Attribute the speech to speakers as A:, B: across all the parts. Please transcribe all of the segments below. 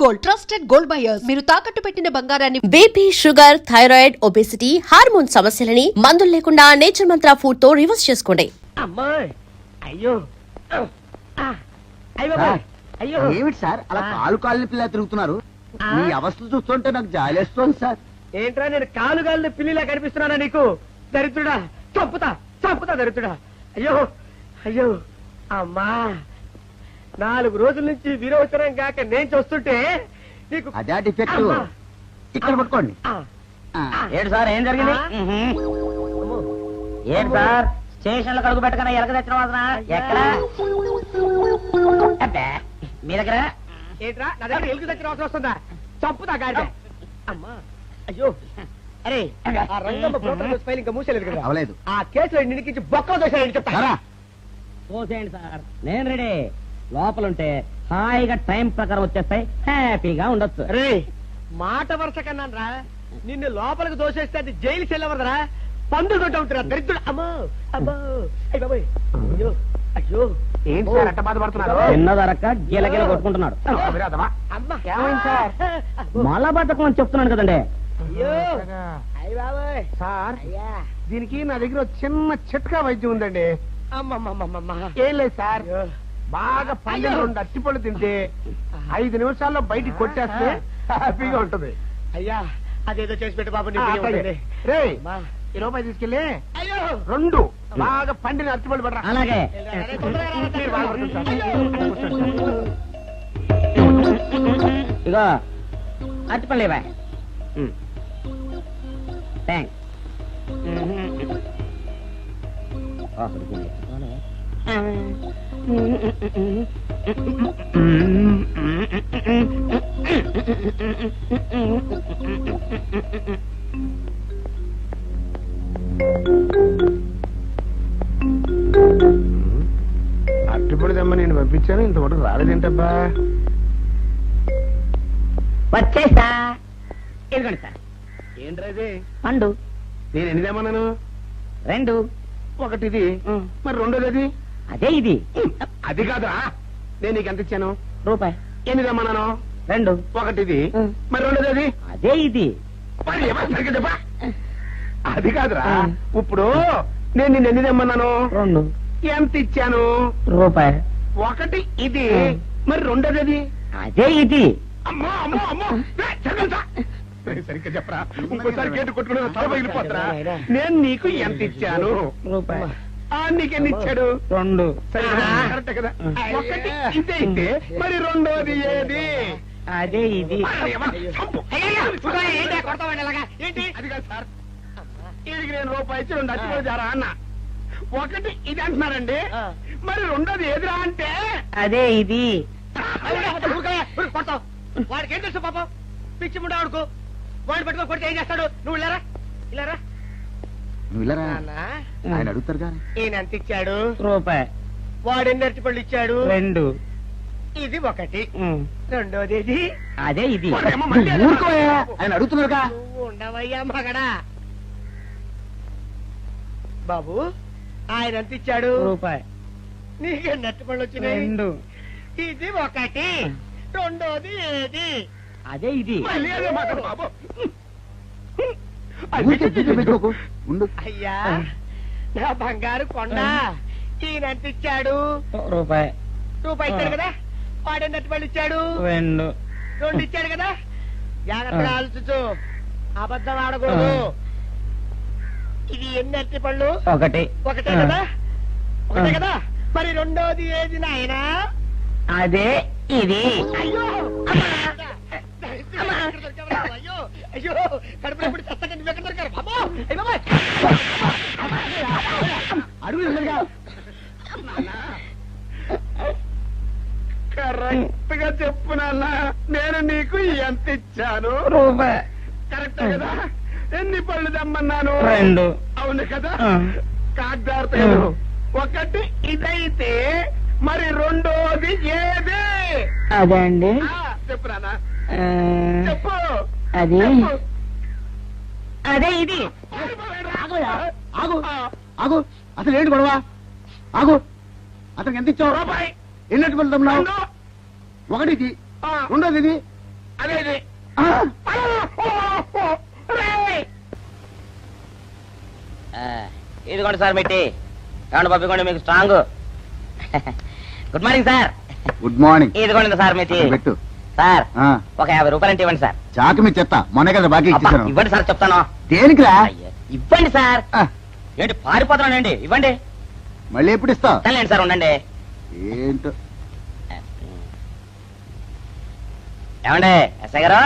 A: Gold, trusted gold buyers. మీరు తాకట్టు పెట్టిన బంగారాన్ని
B: BP, sugar, thyroid, obesity, hormone సమస్యలని మందులు లేకుండా నేచర్ మంత్ర ఫుడ్ తో రివర్స్ చేసుకోండి.
C: అమ్మాయి అయ్యో అయ్యో అయ్యో
D: ఏమిటి సార్ అలా కాలు పిల్ల తిరుగుతున్నారు? మీ అవస్థ చూస్తుంటే నాకు జాలేస్తోంది సార్.
C: ఏంట్రా నేను కాలుగాలిన పిల్లిలా కనిపిస్తున్నానా నీకు? దరిద్రుడా, చంపుతా చంపుతా దరిద్రుడా. అయ్యో అయ్యో అమ్మా, 4 రోజుల నుంచి విరోచనం కాక నేను చూస్తుంటే నీకు
D: అదే డిఫెక్ట్. ఇక్కడ పట్టుకోండి.
E: ఏంటి సార్ ఏం జరిగింది? ఏంటి సార్ స్టేషన్ లో కడుగు పెట్టకన్నా ఎలక తెచ్చిన వాసన ఎక్కడ? మీ దగ్గర
C: ఏంట్రా నా దగ్గర ఎలుగు తెచ్చిన అవసరం వస్తుందా? చంపుతా గాడిద. అమ్మా అయ్యో అరే ఆ రంగమ్మ బ్రోకర్ ఫైల్ ఇంకా మూసేలేదు కదా?
D: అవలేదు.
C: ఆ కేసులో నిడికించి బొక్కలు దోశాడని చెప్తా.
E: చూసేయండి సార్, నేను రెడీ. లోపలుంటే హాయిగా టైం ప్రకారం వచ్చేస్తాయి, హ్యాపీగా ఉండొచ్చు.
C: రే మాట వరుస కన్నా రా, నిన్ను లోపలికి దోసేస్తే అది జైలు చెల్లవదరా, పందులు తోట ఉంటారా దరిద్రుడు. అమ్మో అమ్మో అయ్య బాబోయ్ అయ్యో అయ్యో
D: ఏంటి సార్ అట్ట బాధపడుతున్నారు?
E: చిన్నదరక్క గీలగీల కొట్టుకుంటున్నాడు.
C: అమ్మా
D: ఏమైంది సార్?
E: మలబద్ధకం అని చెప్తున్నాను కదండి.
C: అయ్యో అయ్య బాబోయ్
D: సార్
C: అయ్యా
D: దీనికి నా దగ్గర చిన్న చిట్కా వైద్యం ఉందండి.
C: అమ్మమ్మమ్మమ్మ
D: ఏం లేదు సార్, బాగా పండిన 2 అట్టిపళ్ళు తింటే 5 నిమిషాల్లో బయటికి కొట్టేస్తే హ్యాపీగా ఉంటుంది.
C: అయ్యా అదేదో చేసి పెట్టు బాబు. నీ
D: రే ఈ రూపాయి తీసుకెళ్ళి
C: అయ్యో
D: 2 బాగా పండిన అట్టిపళ్ళు పడరా.
E: అలాగే
D: మీరు బాధపడుతుంది సార్.
E: ఇగో అరటిపళ్ళేవా? థ్యాంక్స్.
D: అట్టిపడి దమ్మ నేను పంపించాను, ఇంతవరకు రాలేదేంటబ్బా?
E: వచ్చేసా. ఇదిగోండి సార్
D: ఏంట్రది?
E: పండు.
D: నేను ఎన్ని తెమ్మన్నాను?
E: 2.
D: ఒకటిది, మరి రెండోది అది?
E: అదే ఇది.
D: అది కాదురా, నేను నీకు ఎంత ఇచ్చాను?
E: రూపాయి.
D: ఎన్ని తెమ్మన్నాను?
E: 2.
D: ఒకటిది, మరి రెండోది అది?
E: అదే ఇది.
D: మరి ఏమన్నా సరిగ్గా చెప్పా? అది కాదురా, ఇప్పుడు నేను నిన్ను ఎన్ని తెమ్మన్నాను?
E: 2.
D: ఎంత ఇచ్చాను?
E: రూపాయి.
D: ఒకటి ఇది, మరి రెండోది అది?
E: అదే ఇది.
D: అమ్మో అమ్మో అమ్మో, సరిగ్గా చెప్పరా, ఇంకోసారి గేటు కొట్టుకుని తల పగిలిపోతారా? నేను నీకు ఎంత ఇచ్చాను?
E: రూపాయి.
D: నీకెన్ని ఇచ్చాడు?
E: 2.
D: కరెక్ట్ కదా? ఒకటి ఇదే అయితే మరి రెండోది ఏది?
E: అదే ఇది.
D: ఏంటి అది కాదు సార్, వీడికి నేను రూపాయి ఇచ్చి 2 అచ్చిపోయి జారా అన్న. ఒకటి ఇది అంటున్నారండి, మరి రెండోది ఏదిరా అంటే?
E: అదే ఇది.
C: కొడతావు. వాడికి ఏం తెలుసు పాపం, పిచ్చి ముండా వాడుకో. వాడిని పట్టుకో కొడితే ఏం చేస్తాడు? నువ్వు ఇలారా ఇలారా.
D: ఆయన అడుగుతారు కానీ
C: ఈయన ఎంత ఇచ్చాడు?
E: రూపాయి.
C: వాడు ఎన్ని అరటిపళ్ళు ఇచ్చాడు?
E: 2.
C: ఇది ఒకటి, రెండోది ఇది.
E: అదే ఇది.
D: ఆయన అడుగుతున్నారుగా.
C: నువ్వు ఉండవయ్యా మగడా. బాబు ఆయన ఎంత ఇచ్చాడు?
E: రూపాయి.
C: నీకెన్ని అరటిపళ్ళు వచ్చినాయి?
E: 2.
C: ఇది ఒకటి, రెండోది ఏది?
E: అదే ఇది.
C: అయ్యా నా బంగారు కొండ, ఈయన ఎంత ఇచ్చాడు?
E: రూపాయి.
C: రూపాయి ఇచ్చాడు కదా. వాడెన్ని అరటిపళ్ళు ఇచ్చాడు?
E: 2.
C: 2 ఇచ్చాడు కదా. జాగ్రత్తగా ఆలోచించు, అబద్ధం ఆడకూడదు. ఇది ఎన్ని అరటిపళ్ళు?
E: ఒకటే
C: కదా. ఒకటే కదా. మరి రెండోది ఏది నాయనా?
E: అదే ఇది.
C: అయ్యో అయ్యో అయ్యో, కడుపులో ఎప్పుడు చస్తగా నువ్వు ఎక్కడ దొరికారు బాబు?
D: కరెక్ట్ గా చెప్పు నాన్న, నేను నీకు ఎంత ఇచ్చాను?
E: రూపాయి.
D: కరెక్ట్ కదా? ఎన్ని పళ్ళు తెమ్మన్నాను?
E: 2.
D: అవును కదా? కాగ్దారు. ఒకటి ఇదైతే మరి రెండోది ఏది?
E: అదే అండి.
D: చెప్పు నాన్న, చెప్పు.
E: అది అదే ఇది.
D: ఆగు ఆగు, అసలు ఏంటి గొడవ? ఆగు, అతనికి ఎంత ఇచ్చావు? రూపాయి. ఎన్నట్టు వెళ్తున్నావు? ఒకటిది, రెండోది ఇది, అదే ఇది.
E: ఇదిగోండి సార్ మిట్టి ఏమండి పంపించండి మీకు strong. Good morning sir.
F: Good morning.
E: ఇదిగోండి సార్ మిట్టి.
F: పెట్టు.
E: సార్
F: ఆ,
E: ఒక 50 రూపాయలు అంటే ఇవ్వండి సార్.
F: చాకు మీ చెత్త మొన్న కదా బాకీ
E: అబ్బా,
F: ఇచ్చేసాను.
E: ఇవ్వండి సార్ చెప్తాను.
F: దేనికిరా?
E: అయ్యో, ఇవ్వండి సార్.
F: ఆ,
E: ఏంటి పారిపోతున్నానండి, ఇవ్వండి.
F: మళ్ళీ ఎప్పుడు ఇస్తావు?
E: తల్లండి సార్, ఉండండి.
F: ఏంటో.
E: ఏమండి ఎస్ఐ గారు,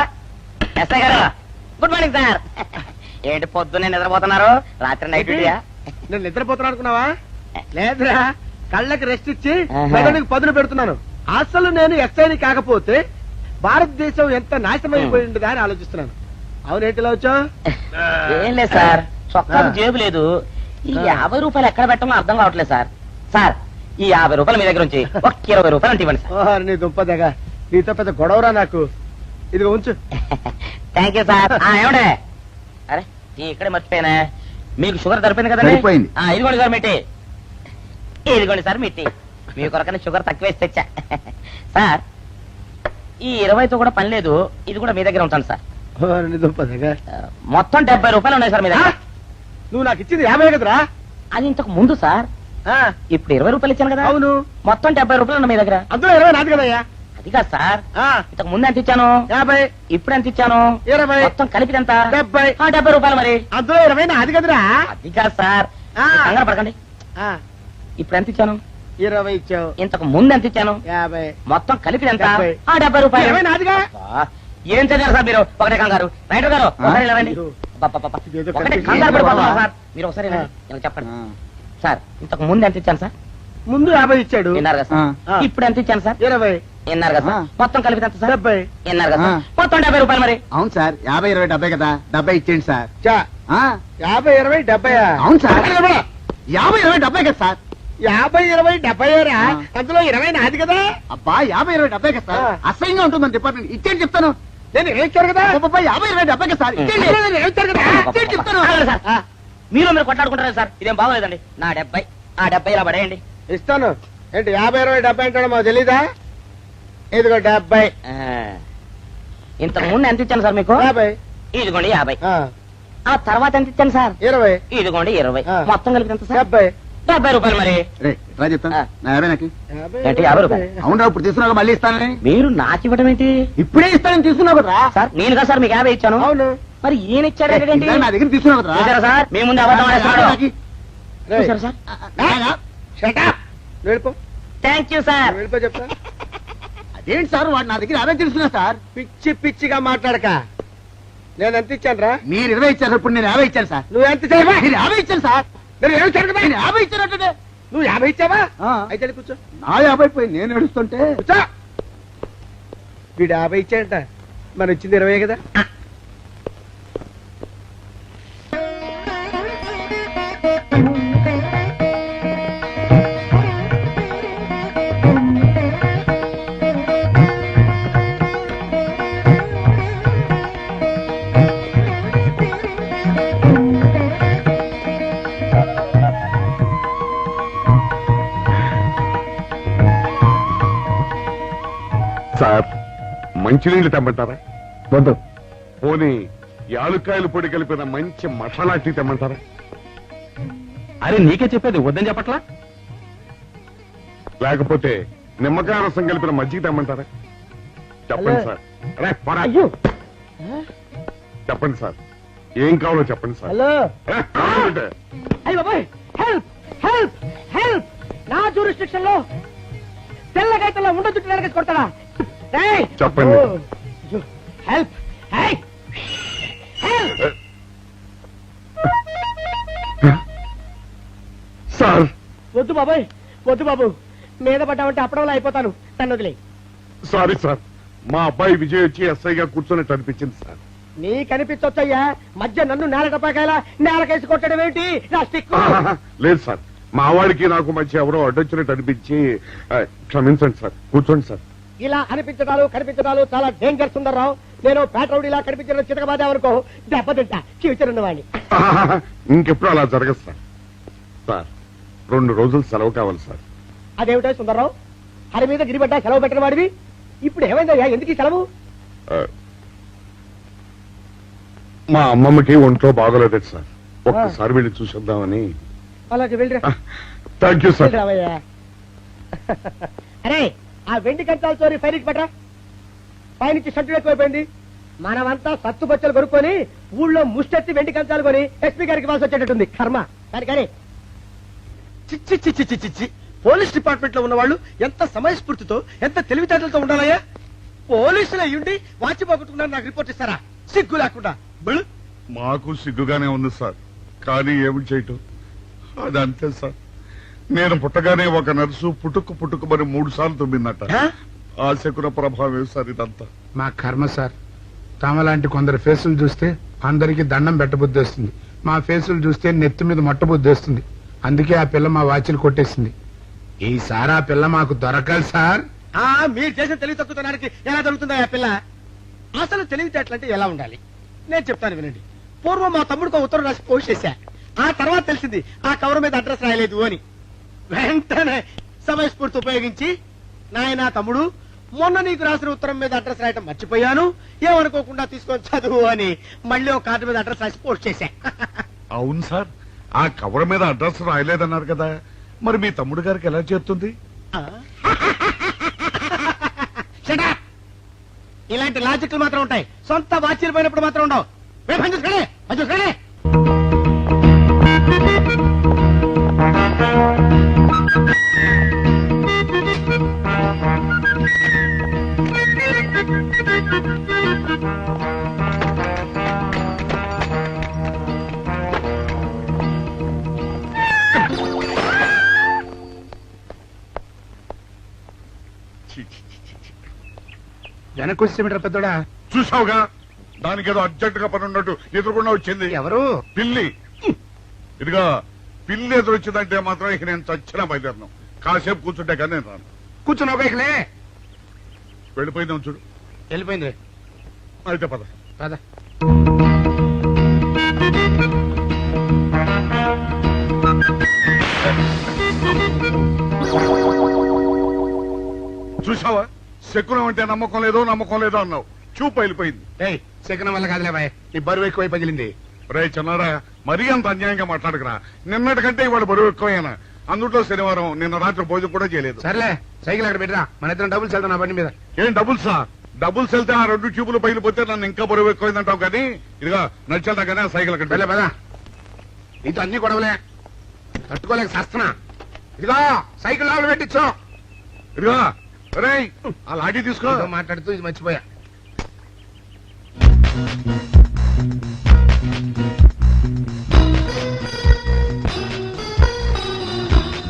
E: ఎస్ఐ గారు, గుడ్ మార్నింగ్ సార్. ఏంటి పొద్దున్నే నిద్రపోతున్నారు? రాత్రి నైట్ డ్యూటీయా?
C: నేను నిద్రపోతున్నా అనుకున్నావా? లేదురా, కళ్ళకి రెస్ట్ ఇచ్చి
E: ఆహా.
C: మెదడుకి పదును పెడుతున్నాను. అసలు నేను ఎస్ఐని కాకపోతే భారతదేశం ఎంత నాశనం అయిపోయి ఉండదా అని ఆలోచిస్తున్నాను. అవునేంటిలా వచ్చావు?
E: ఏం లేదు సార్, చొక్కా
C: ఆ.
E: జేబు లేదు. ఈ
C: ఆ.
E: 50 రూపాయలు ఎక్కడ పెట్టాలో అర్థం కావట్లేదు సార్. సార్ ఈ 50 రూపాయలు మీ దగ్గర నుంచి ఒక 20 రూపాయలు అంటే ఇవ్వండి సార్.
C: ఓహో, నీ దుంపదగా, నీతో పెద్ద గొడవరా నాకు. ఇదిగో ఉంచు.
E: Thank you sir. ఏమండే, అరే ఇక్కడే మర్చిపోయానా, మీకు షుగర్ సరిపోయింది కదండి?
F: సరిపోయింది.
E: ఇదిగోండి సార్ మిట్టి. ఇదిగోండి సార్ మిట్టి, మీ కొరకనే షుగర్ తక్కువ వేసి తెచ్చా. సార్ ఈ 20తో కూడా పని లేదు, ఇది కూడా మీ దగ్గర ఉంటాను సార్.
C: ఓహో, నీ దుంపదగా.
E: మొత్తం 70 రూపాయలు ఉన్నాయి సార్ మీ దగ్గర.
C: నువ్వు నాకు ఇచ్చింది 50 కదరా?
E: అది ఇంతకు ముందు సార్,
C: ఆ,
E: ఇప్పుడు 20 రూపాయలు ఇచ్చాను కదా.
C: అవును.
E: మొత్తం 70 రూపాయలు ఉన్నాయి మీ దగ్గర.
C: అందులో 20 నాది కదయ్యా.
E: అది కాదు సార్,
C: ఆ,
E: ఇంతకు ముందు ఎంత ఇచ్చాను,
C: 50,
E: ఇప్పుడు ఎంత ఇచ్చాను,
C: 20,
E: మొత్తం కలిపి ఎంత?
C: 70.
E: 70 రూపాయలు మరి.
C: అందులో 20 నాది కదరా?
E: అది కాదు సార్,
C: ఆ.
E: మీరు కంగారు పడకండి.
C: ఆ,
E: ఇప్పుడు ఎంత ఇచ్చాను,
C: 20 ఇచ్చావు.
E: ఇంతకు ముందు ఎంత ఇచ్చాను,
C: 50.
E: మొత్తం కలిపి ఎంత?
C: 70.
E: 70 రూపాయలు.
C: 20 నాదిగా.
E: అబ్బా, ఏం చదివారు సార్ మీరు? ఒకటే కంగారు. రైటర్ గారు ఒకసారి ఇలా రండి. అబ్బబ్బబ్బ.
C: ఇదేదో
E: ఒకటే
C: కనిపించింది.
E: కంగారు పడిపోతున్నారు
F: బాబా.
E: సార్. మీరు ఒకసారి ఇలా ఇలా చెప్పండి
F: ఆ,
E: సార్. ఇంతకు ముందు ఎంత ఇచ్చాను సార్?
C: ముందు 50 ఇచ్చాడు.
E: విన్నారు కదా సార్.
C: ఆ.
E: ఇప్పుడు ఎంత ఇచ్చాను సార్?
C: 20,
E: విన్నారు కదా సార్.
F: ఆ.
E: మొత్తం కలిపి ఎంత సార్?
C: 70.
E: విన్నారు కదా సార్.
F: ఆ.
E: మొత్తం 70 రూపాయలు మరి.
F: అవును సార్, 50, 20, 70 కదా, 70 ఇచ్చేయండి సార్.
C: చా,
F: ఆ,
C: 50, 20, 70.
F: అవును సార్, 50, 20, 70 కదా సార్.
C: 50, 20, 70 రా.
F: ఆ.
C: అందులో 20 నాది కదా.
F: అబ్బా 50, 20, 70 కదా సార్.
C: ఆ.
F: అసహ్యంగా ఉంటుందని డిపార్ట్మెంట్ ఇచ్చేయండి చెప్తాను.
C: నేను ఏడ్చాను కదా.
F: అబ్బబ్బా, 50, 20, 70 కదా సార్. ఇచ్చేయండి.
C: అందులో నేను ఏడ్చాను కదా.
F: ఇచ్చేయండి చెప్తాను.
E: ఆగండి సార్.
C: ఆ,
E: మీరు కొట్లాడుకుంటారా సార్? ఇదేం బాగోలేదండి. నా 70 ఆ 70 ఇలా పడేయండి.
C: ఇస్తాను. ఏంటి 50, 20, 70 అంటాడు మాకు తెలీదా? ఇదిగో 70.
E: ఆ. ఇంతకు ముందు ఎంత ఇచ్చాను సార్ మీకు?
C: 50.
E: ఇదిగోండి 50.
C: ఆ,
E: ఆ తర్వాత ఎంత ఇచ్చాను సార్?
C: 20.
E: ఇదిగోండి 20.
C: ఆ.
E: మొత్తం కలిపి ఎంత సార్?
C: 70.
E: 70 రూపాయలు మరి.
F: రే రా చెప్తాను.
E: ఆ.
F: నా 50 నాకు.
C: 50,
E: ఏంటి 50 రూపాయలు?
F: అవును, ఇప్పుడు తీసుకున్నాక మళ్ళీ ఇస్తానని.
E: మీరు నాకు ఇవ్వడం ఏంటి
F: ఇప్పుడే ఇస్తానని తీసుకున్నావు కదా.
E: సార్? నేను కదా సార్ మీకు 50 ఇచ్చాను.
C: అవును.
E: మరి ఈయన ఇచ్చారు ఏంటి?
F: ఇందాక నా దగ్గర తీసుకున్నావు కదా.
E: చూసారా సార్, మీ ముందు అబద్ధం ఆడేస్తున్నాడు.
C: రేయ్,
E: చూసారా సార్?
C: shut up. నువ్వు వెళ్ళిపో.
E: Thank you sir.
C: నువ్వు వెళ్ళిపో చెప్తా.
F: అదేంటి సార్, వాడు నా దగ్గర 50 తీసుకున్నా సార్.
C: పిచ్చి పిచ్చిగా మాట్లాడక. నేను ఎంత ఇచ్చాను రా?
F: మీరు 20 ఇచ్చారు, ఇప్పుడు నేను 50 ఇచ్చాను సార్.
C: నువ్వు ఎంత ఇచ్చావా?
F: మీరు 50 ఇచ్చాను సార్.
C: నేను 20 ఇచ్చాను కదా.
F: నేను 50 ఇచ్చానంటే
C: నువ్వు 50 ఇచ్చావా?
F: ఆ.
C: అయితే వెళ్ళి కూర్చో.
F: నా 50 పోయి నేను నడుస్తుంటే
C: కూర్చో. వీడు 50 ఇచ్చాడంట, మన ఇచ్చింది 20 కదా.
D: సార్ మంచినీళ్ళు తెమ్మంటారా?
F: వద్దు.
D: పోనీ యాలుక్కాయలు పొడి కలిపిన మంచి మసాలా టీ తెమ్మంటారా?
G: అరే నీకే చెప్పేది వద్దని చెప్పట్లా?
D: లేకపోతే నిమ్మకాయ రసం కలిపిన మజ్జిగ తెమ్మంటారా? చెప్పండి
C: హలో.
D: సార్. రే, పోరా.
C: అయ్యో.
D: చెప్పండి సార్, ఏం కావాలో చెప్పండి సార్.
C: హలో.
D: రే, కావాలంటే.
C: అయ్య బాబాయ్, హెల్ప్ హెల్ప్ హెల్ప్. నా జ్యూరిస్డిక్షన్ లో తెల్లగైతల్లో ఉండ చుట్టూ వెనకేసి కొడతాడా? రేయ్.
D: చెప్పండి.
C: ఓ, అయ్యో, హెల్ప్. హై. హెల్ప్.
D: సార్
C: వద్దు బాబాయ్, వద్దు బాబు. మీద పడ్డామంటే అప్పడంలో అయిపోతాను. నన్ను వదిలే.
D: సారీ సార్, మా అబ్బాయి విజయ్ వచ్చి ఎస్ఐగా కూర్చొని అనిపించింది సార్.
C: నీ కనిపించొచ్చయ్యా, మధ్య నన్ను నేల టపాకాయలా నేలకేసి కొట్టడం ఏంటి? నా స్టిక్.
D: లేదు సార్, మా వాడికి నాకు మధ్య ఎవరో అడ్డొచ్చినట్టు అనిపించి క్షమించండి సార్, కూర్చోండి సార్.
C: ఇలా అనిపించడాలు కనిపించడాలు చాలా డేంజర్ సుందర్రావు. నేను పేట్రౌడీలా కనిపించడం చితకబాదామనుకో, దెబ్బతింటా ఫ్యూచర్ ఉన్నవాడిని.
D: ఇంకెప్పుడు అలా జరగదు సార్. సార్ 2 రోజులు సెలవు కావాలి సార్.
C: అదేమిటో సుందర్రావు, హరి మీద గిరిబడ్డా సెలవు పెట్టిన వాడివి. ఇప్పుడు ఏమైందయ్యా, ఎందుకు ఈ సెలవు?
H: మా అమ్మమ్మకి ఒంట్లో బాగోలేదు సార్, ఒక్కసారి వెళ్ళి చూసేద్దామని.
C: అలాగే వెళ్ళిరా.
H: Thank you sir.
C: రావయ్యా. అరే ఆ వెండి కంచాల చోరీ ఫైర్కి పట్రా. పైనుంచి షట్టు ఎక్కువైపోయింది. మనమంతా సత్తు బచ్చలు కొనుక్కొని ఊళ్ళో ముష్టెత్తి వెండి కంచాలు కొని ఎస్పీ గారికి ఇవ్వాల్సి వచ్చేటట్టుంది. కర్మ. కానీ
D: చిచ్చి చిచ్చి చిచ్చి చిచ్చి పోలీస్ డిపార్ట్మెంట్ లో ఉన్న వాళ్ళు ఎంత సమయస్ఫూర్తితో ఎంత తెలివితేటలతో ఉండాలయ్యా. పోలీసులు అయ్యుండి వాచి పోగొట్టుకున్నారు నాకు రిపోర్ట్ ఇస్తారా? సిగ్గు లేకుండా. బళ్ళు.
H: మాకు సిగ్గుగానే ఉంది సార్, కానీ ఏమి చేయటం, అదంతే సార్. నేను పుట్టగానే ఒక నర్సు పుట్టుకుమని 3 సార్లు తుమ్మిందట. ఆ శకున ప్రభావం సార్ ఇదంతా.
I: మా కర్మ సార్. తమలాంటి కొందరు ఫేసులు చూస్తే అందరికి దండం పెట్టబుద్ధి వస్తుంది, మా ఫేసులు చూస్తే నెత్తి మీద మొట్టబుద్ధి వస్తుంది. అందుకే ఆ పిల్ల మా వాచిలు కొట్టేసింది. ఈసారి ఆ పిల్ల మాకు దొరకాలి సార్.
D: మీరు చేసిన తెలివి తక్కువతనానికి ఎలా దొరుకుతుందా ఆ పిల్ల? అసలు తెలివితేటలంటే ఎలా ఉండాలి నేను చెప్తాను వినండి. పూర్వం మా తమ్ముడికి ఉత్తరం రాసి పోస్ట్ చేశా. ఆ తర్వాత తెలిసింది ఆ కవర్ మీద అడ్రస్ రాయలేదు అని. వెంటనే సమయస్ఫూర్తి ఉపయోగించి, నాయనా తమ్ముడు, మొన్న నీకు రాసిన ఉత్తరం మీద అడ్రస్ రాయటం మర్చిపోయాను, ఏమనుకోకుండా తీసుకొని చదువు అని మళ్ళీ ఒక కార్డు మీద అడ్రస్ రాసి పోస్ట్ చేశా.
H: అవును సార్, ఆ కవర్ మీద అడ్రస్ రాయలేదన్నారు కదా, మరి మీ తమ్ముడు గారికి ఎలా చేస్తుంది?
D: Shut up! ఇలాంటి లాజిక్లు మాత్రం ఉంటాయి, సొంత వాచీలు పోయినప్పుడు మాత్రం ఉండవు. చూసుకోండి.
I: వెనక్కి వచ్చేమిట్రా పెద్దోడా?
H: చూసావుగా, దానికేదో అర్జెంట్ గా పని ఉన్నట్టు ఎదురుకుండా వచ్చింది.
I: ఎవరు?
H: పిల్లి. ఇదిగా పిల్లి ఎదురొచ్చిందంటే మాత్రం ఇక నేను చచ్చిన బయలుదేరను. కాసేపు కూర్చుంటే కానీ నేను రాను.
I: కూర్చుని ఒకలే
H: వెళ్ళిపోయిందాం చూడు.
I: వెళ్ళిపోయింది.
H: అయితే పద.
I: పద.
H: చూసావా, శకునం అంటే నమ్మకం లేదో అన్నావు, చూపు వెళ్ళిపోయింది.
I: శకనం వల్ల కాదులే బాయ్, నీ బరువు ఎక్కువై పగిలింది.
H: రే చిన్నారా, మరీ అంత అన్యాయంగా మాట్లాడుకురా. నిన్నటికంటే ఇవాళ బరువు ఎక్కువైనా. అందులో శనివారం నిన్న రాత్రి భోజనం కూడా చేయలేదు.
I: సర్లే, సైకిల్ అక్కడ పెట్టరా, మన ఇద్దరం డబ్బులు వెళ్తాం నా బండి మీద.
H: ఏం డబుల్సా? డబుల్స్ వెళ్తే ఆ 2 ట్యూబులు పగిలిపోతే నన్ను ఇంకా బరువు ఎక్కువైందంటావు. కానీ ఇదిగా నడిచేద్దాం కానీ ఆ సైకిల్ అక్కడ
I: పదా. నీతో అన్ని గొడవలే, తట్టుకోలేక సస్తున్నా. ఇదిగో సైకిల్ లోపల పెట్టించు.
H: ఇదిగా రే, ఆ లాఠీ తీసుకో.
I: మాట్లాడుతూ ఇది మర్చిపోయా.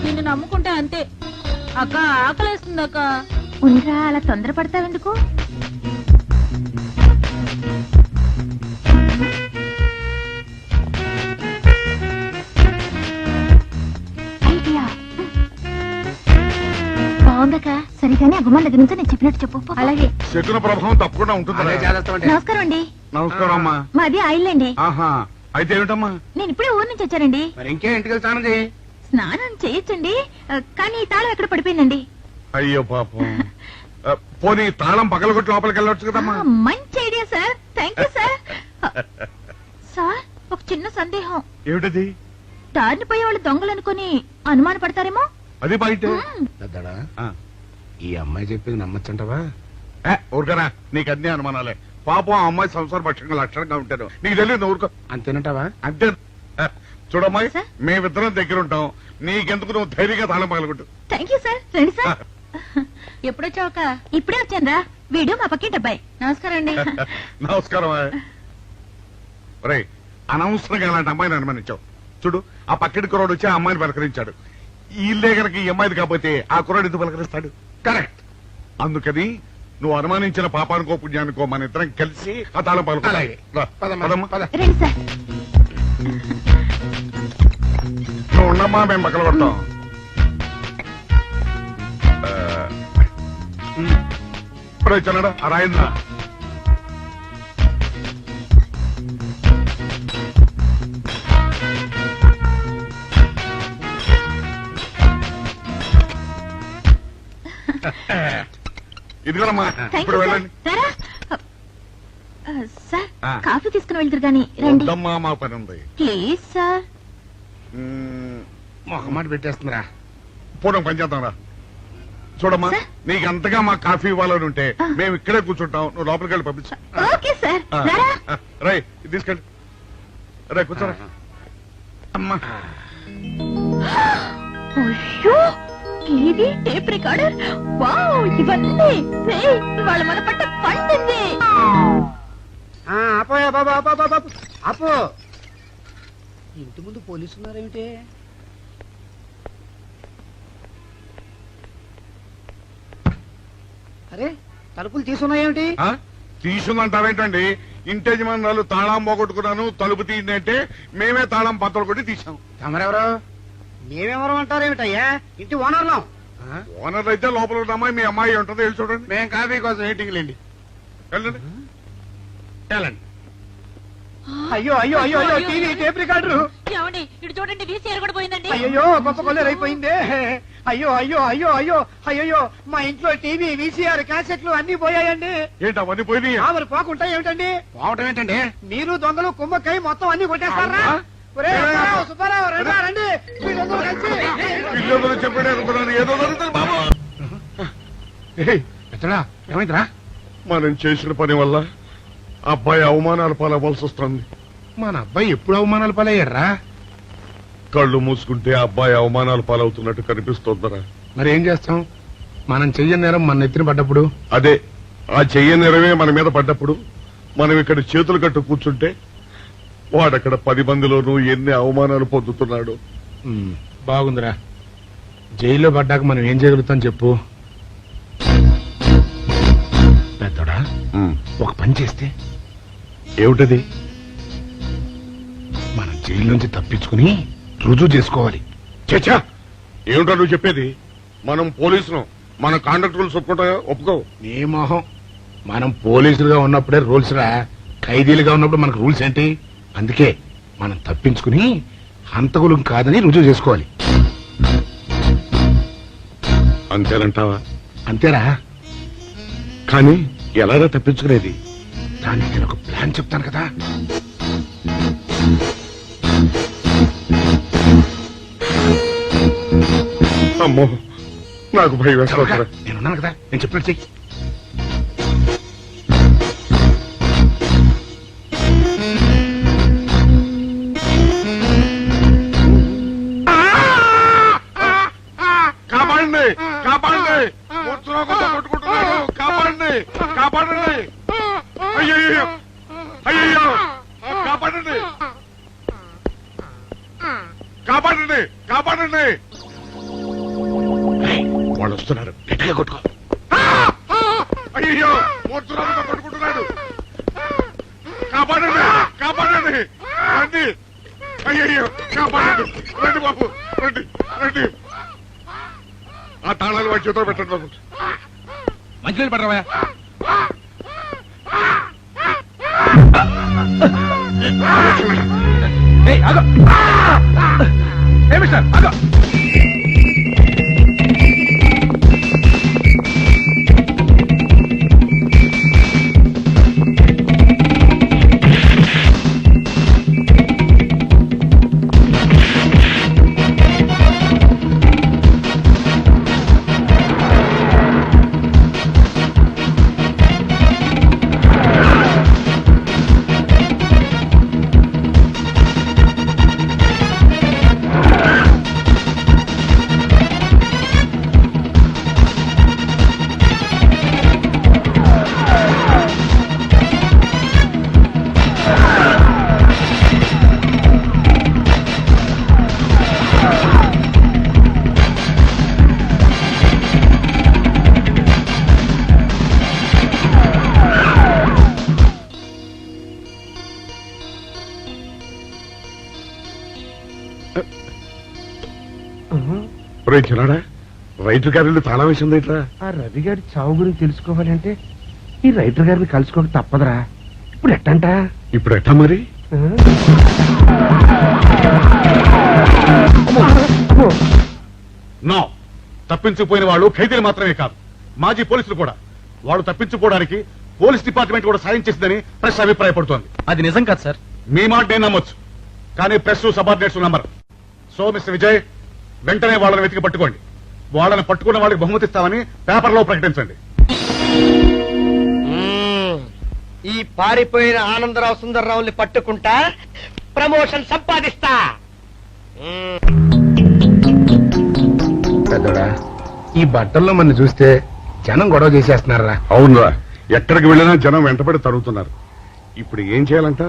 J: నిన్ను నమ్ముకుంటే అంతే అక్క. ఆకలేస్తుంది అక్క.
K: ఉండరా, అలా తొందరపడతావెందుకు? ఐడియా బాగుందక్క. సరిగానే ఆ గుమ్మం దగ్గర నుంచి నేను చెప్పినట్టు చెప్పు. అలాగే.
H: శకున ప్రభావం తప్పకుండా ఉంటుంది.
K: నమస్కారం అండి.
H: నమస్కారం అమ్మా.
K: మాది ఆయిల్ అండి.
H: ఆహా, అయితే ఏమిటమ్మా?
K: నేను ఇప్పుడే ఊరు నుంచి వచ్చానండి.
I: మరి ఇంకే ఇంటికి స్నానం చేయి.
K: స్నానం చేయొచ్చండి, కానీ ఈ తాళం ఎక్కడ పడిపోయిందండి.
H: అయ్యో పాపం. పోనీ తాళం పగలగొట్టి లోపలికి వెళ్ళొచ్చు కదమ్మా.
K: మంచి idea sir, thank you sir. Sir, ఒక చిన్న సందేహం.
H: ఏమిటది?
K: దారిని పోయే వాళ్ళు దొంగలు అనుకుని అనుమాన పడతారేమో.
H: అది బయట.
I: పెద్దడా, ఈ అమ్మాయి చెప్పింది నమ్మచ్చంటవా?
H: ఊరుకరా, నీకు అన్ని అనుమానాలే. పాపం ఆ అమ్మాయి సంసార పక్షంగా లక్షణంగా ఉంటాను, నీకు తెలియదు. ఊరుకో.
I: అంతేనంటావా?
H: అంతే. చూడమ్మాయి, మేమిద్దరం దగ్గర ఉంటాం, నీకెందుకు నువ్వు ధైర్యంగా తాళం పగలగొట్టు.
K: Thank you sir. రండి సార్. ఎప్పుడొచ్చావుక? ఇప్పుడే వచ్చాను రా. వీడు మా పక్కింటి అబ్బాయి. నమస్కారం అండి.
H: నమస్కారం. రే, అనవసరంగా అలాంటి అమ్మాయిని అనుమానించావు. చూడు, ఆ పక్కింటి కుర్రాడు వచ్చి ఆ అమ్మాయిని పలకరించాడు. ఈ ఇల్లే కనుక ఈ అమ్మాయిది కాకపోతే ఆ కుర్రాడు ఎందుకు పలకరిస్తాడు? కరెక్ట్. అందుకని నువ్వు అనుమానించిన పాపానికో పుణ్యానికో మన ఇద్దరం కలిసి ఆ తాళం పలుకోవాలి.
K: రండి సార్.
H: నువ్వు ఉండమ్మా, మేము పక్కన పడతాం. చిన్నడా ఆ రాయిందా? ఇదిగోనమ్మా, ఇప్పుడు వెళ్ళండి.
K: సార్
H: ఆ.
K: కాఫీ తీసుకుని వెళ్తారు గాని రండి
H: వద్దమ్మా మా పని ఉంది.
K: Please sir.
I: ఒక మాట పెట్టేస్తుందిరా.
H: పోవడం పని చేద్దాం రా. చూడమ్మా,
K: సార్?
H: నీకు అంతగా మా కాఫీ ఇవ్వాలని ఉంటే మేము ఇక్కడే కూర్చుంటాం, నువ్వు లోపలికి వెళ్ళి పంపించు.
K: Okay sir. రారా.
H: రై ఇది తీసుకెళ్ళి రే కూర్చోరా. అమ్మా
K: అయ్యో టీవీ టేప్ రికార్డర్ వావ్ ఇవన్నీ రేయ్, ఇవాళ మన పట్ట పండింది.
D: అపోయా బాబా అపో. ఇంటి ముందు పోలీసు ఉన్నారేమిటి? అరే తలుపులు తీసున్నాయేమిటి?
H: తీసుందంటారేంటండి? ఇంటి యజమానురాలు తాళం పోగొట్టుకున్నాను, తలుపు తీయండి అంటే మేమే తాళం పత్రం కొట్టి తీసాం.
D: తమరెవరు? మేమెవరు అంటారేమిటయ్యా? ఇంటి ఓనర్లం.
H: ఓనర్ అయితే లోపల ఉన్న అమ్మాయి మీ అమ్మాయి ఉంటుందో వెళ్ళి చూడండి.
I: మేము కాఫీ కోసం మీటింగ్ లేండి.
H: వెళ్ళండి
I: వెళ్ళండి.
D: అయ్యో అయ్యో అయ్యో అయ్యో టీవీ టేప్ రికార్డరు.
J: ఏమండి ఇటు చూడండి వీసీఆర్ కూడా పోయిందండి.
D: అయ్యో గొప్ప కొల్లేరు అయిపోయిందే. అయ్యో అయ్యో అయ్యో అయ్యో అయ్యో మా ఇంట్లో టీవీ వీసీఆర్ క్యాసెట్లు అన్ని పోయాయండి.
H: ఏంటి అవన్నీ పోయినాయి?
D: మరి పోకుంటా ఏమిటండి?
I: పోవటం ఏంటండి?
D: మీరు దొంగలు కుమ్మక్కై మొత్తం అన్ని కొట్టేస్తారా? ఒరే సుబ్బారావు, సుబ్బారావు, రండి రండి వీళ్ళందరూ కలిసి.
H: పిల్లలు చెప్పడే అనుకున్నాను, ఏదో జరుగుతుంది బాబు.
I: ఎత్తడా ఏమైందిరా?
H: మనం చేసిన పని వల్ల అబ్బాయి అవమానాలు పాలవలసి వస్తుంది.
I: మన అబ్బాయి ఎప్పుడు అవమానాలు పాలయ్యారా?
H: కళ్ళు మూసుకుంటే అబ్బాయి అవమానాలు పాలవుతున్నట్టు కనిపిస్తోందరా.
I: మరి ఏం చేస్తాం? మనం చెయ్యని నేరం మన నెత్తిన పడ్డప్పుడు.
H: అదే ఆ చెయ్యని నెరవే మన మీద పడ్డప్పుడు మనం ఇక్కడ చేతులు కట్టు కూర్చుంటే వాడక్కడ 10 మందిలోనూ ఎన్ని అవమానాలు పొందుతున్నాడు.
I: బాగుందిరా. జైల్లో పడ్డాక మనం ఏం చేయగలుగుతాం చెప్పు. పెద్దోడా ఒక పని చేస్తే
H: ఏమిటది?
I: మనం జైలు నుంచి తప్పించుకుని రుజువు చేసుకోవాలి.
H: చచ్చా, ఏమిటో నువ్వు చెప్పేది? మనం పోలీసులు, మన కాంట్రాక్ట్ రూల్స్ ఒప్పుకో.
I: నీ మొహం. మనం పోలీసులుగా ఉన్నప్పుడే రూల్స్ రా. ఖైదీలుగా ఉన్నప్పుడు మనకు రూల్స్ ఏంటి? అందుకే మనం తప్పించుకుని హంతకులు కాదని రుజువు చేసుకోవాలి.
H: అంతేనంటావా?
I: అంతేరా.
H: కానీ ఎలాగా తప్పించుకునేది?
I: దానికి నేను ఒక ప్లాన్ చెప్తాను కదా.
H: అమ్మో, నాకు భయం వేస్తారా.
I: నేనున్నాను కదా, నేను చెప్పినట్టు చెయ్యి.
H: కాపాడండి, కాపాడండి, మూర్ఛలోకంతో కొట్టుకుంటున్నాడు. కాపాడండి, కాపాడండి. అయ్యయ్యో, అయ్యయ్యో, కాపాడండి, కాపాడండి, కాపాడండి.
I: వాళ్ళు వస్తున్నారు, గట్టిగా కొట్టుకో.
H: అయ్యో, మూర్ఛలోకంతో కొట్టుకుంటున్నాడు. కాపాడండి, కాపాడండి, రండి. అయ్యయ్యో, కాపాడండి, రండి బాబు, రండి, రండి. ఆ తాళాలు వాడి చేతిలో పెట్టండి బాబు.
G: మంచినీళ్ళు పడరావా? మిస్టర్ ఆగో.
H: చిన్నాడా, రైటర్ గారి తాళం వేసింది ఇట్లా.
D: ఆ రవి గారి చావు గురించి తెలుసుకోవాలంటే ఈ రైటర్ గారిని కలుసుకోక తప్పదురా. ఇప్పుడు ఎట్టంట?
H: ఇప్పుడు ఎట్టా మరి? నో, తప్పించుకుపోయిన వాళ్ళు ఖైదీలు మాత్రమే కాదు, మాజీ పోలీసులు కూడా. వాళ్ళు తప్పించుకోవడానికి పోలీస్ డిపార్ట్మెంట్ కూడా సాయం చేసిందని ప్రెస్ అభిప్రాయపడుతోంది.
G: అది నిజం కాదు సార్.
H: మీ మాట నేను నమ్మొచ్చు, కానీ press subordinates number. So mister Vijay, వెంటనే వాళ్ళని వెతికి పట్టుకోండి. వాళ్ళని పట్టుకున్న వాళ్ళకి బహుమతి ఇస్తామని పేపర్లో ప్రకటించండి.
C: ఈ పారిపోయిన ఆనందరావు సుందర్రావుని పట్టుకుంటా ప్రమోషన్ సంపాదిస్తా.
I: పెద్దోడా, ఈ బట్టల్లో మన చూస్తే జనం గొడవ చేసేస్తున్నారా?
H: అవునరా, ఎక్కడికి వెళ్ళినా జనం వెంటబడి తరుగుతున్నారు. ఇప్పుడు ఏం చేయాలంట?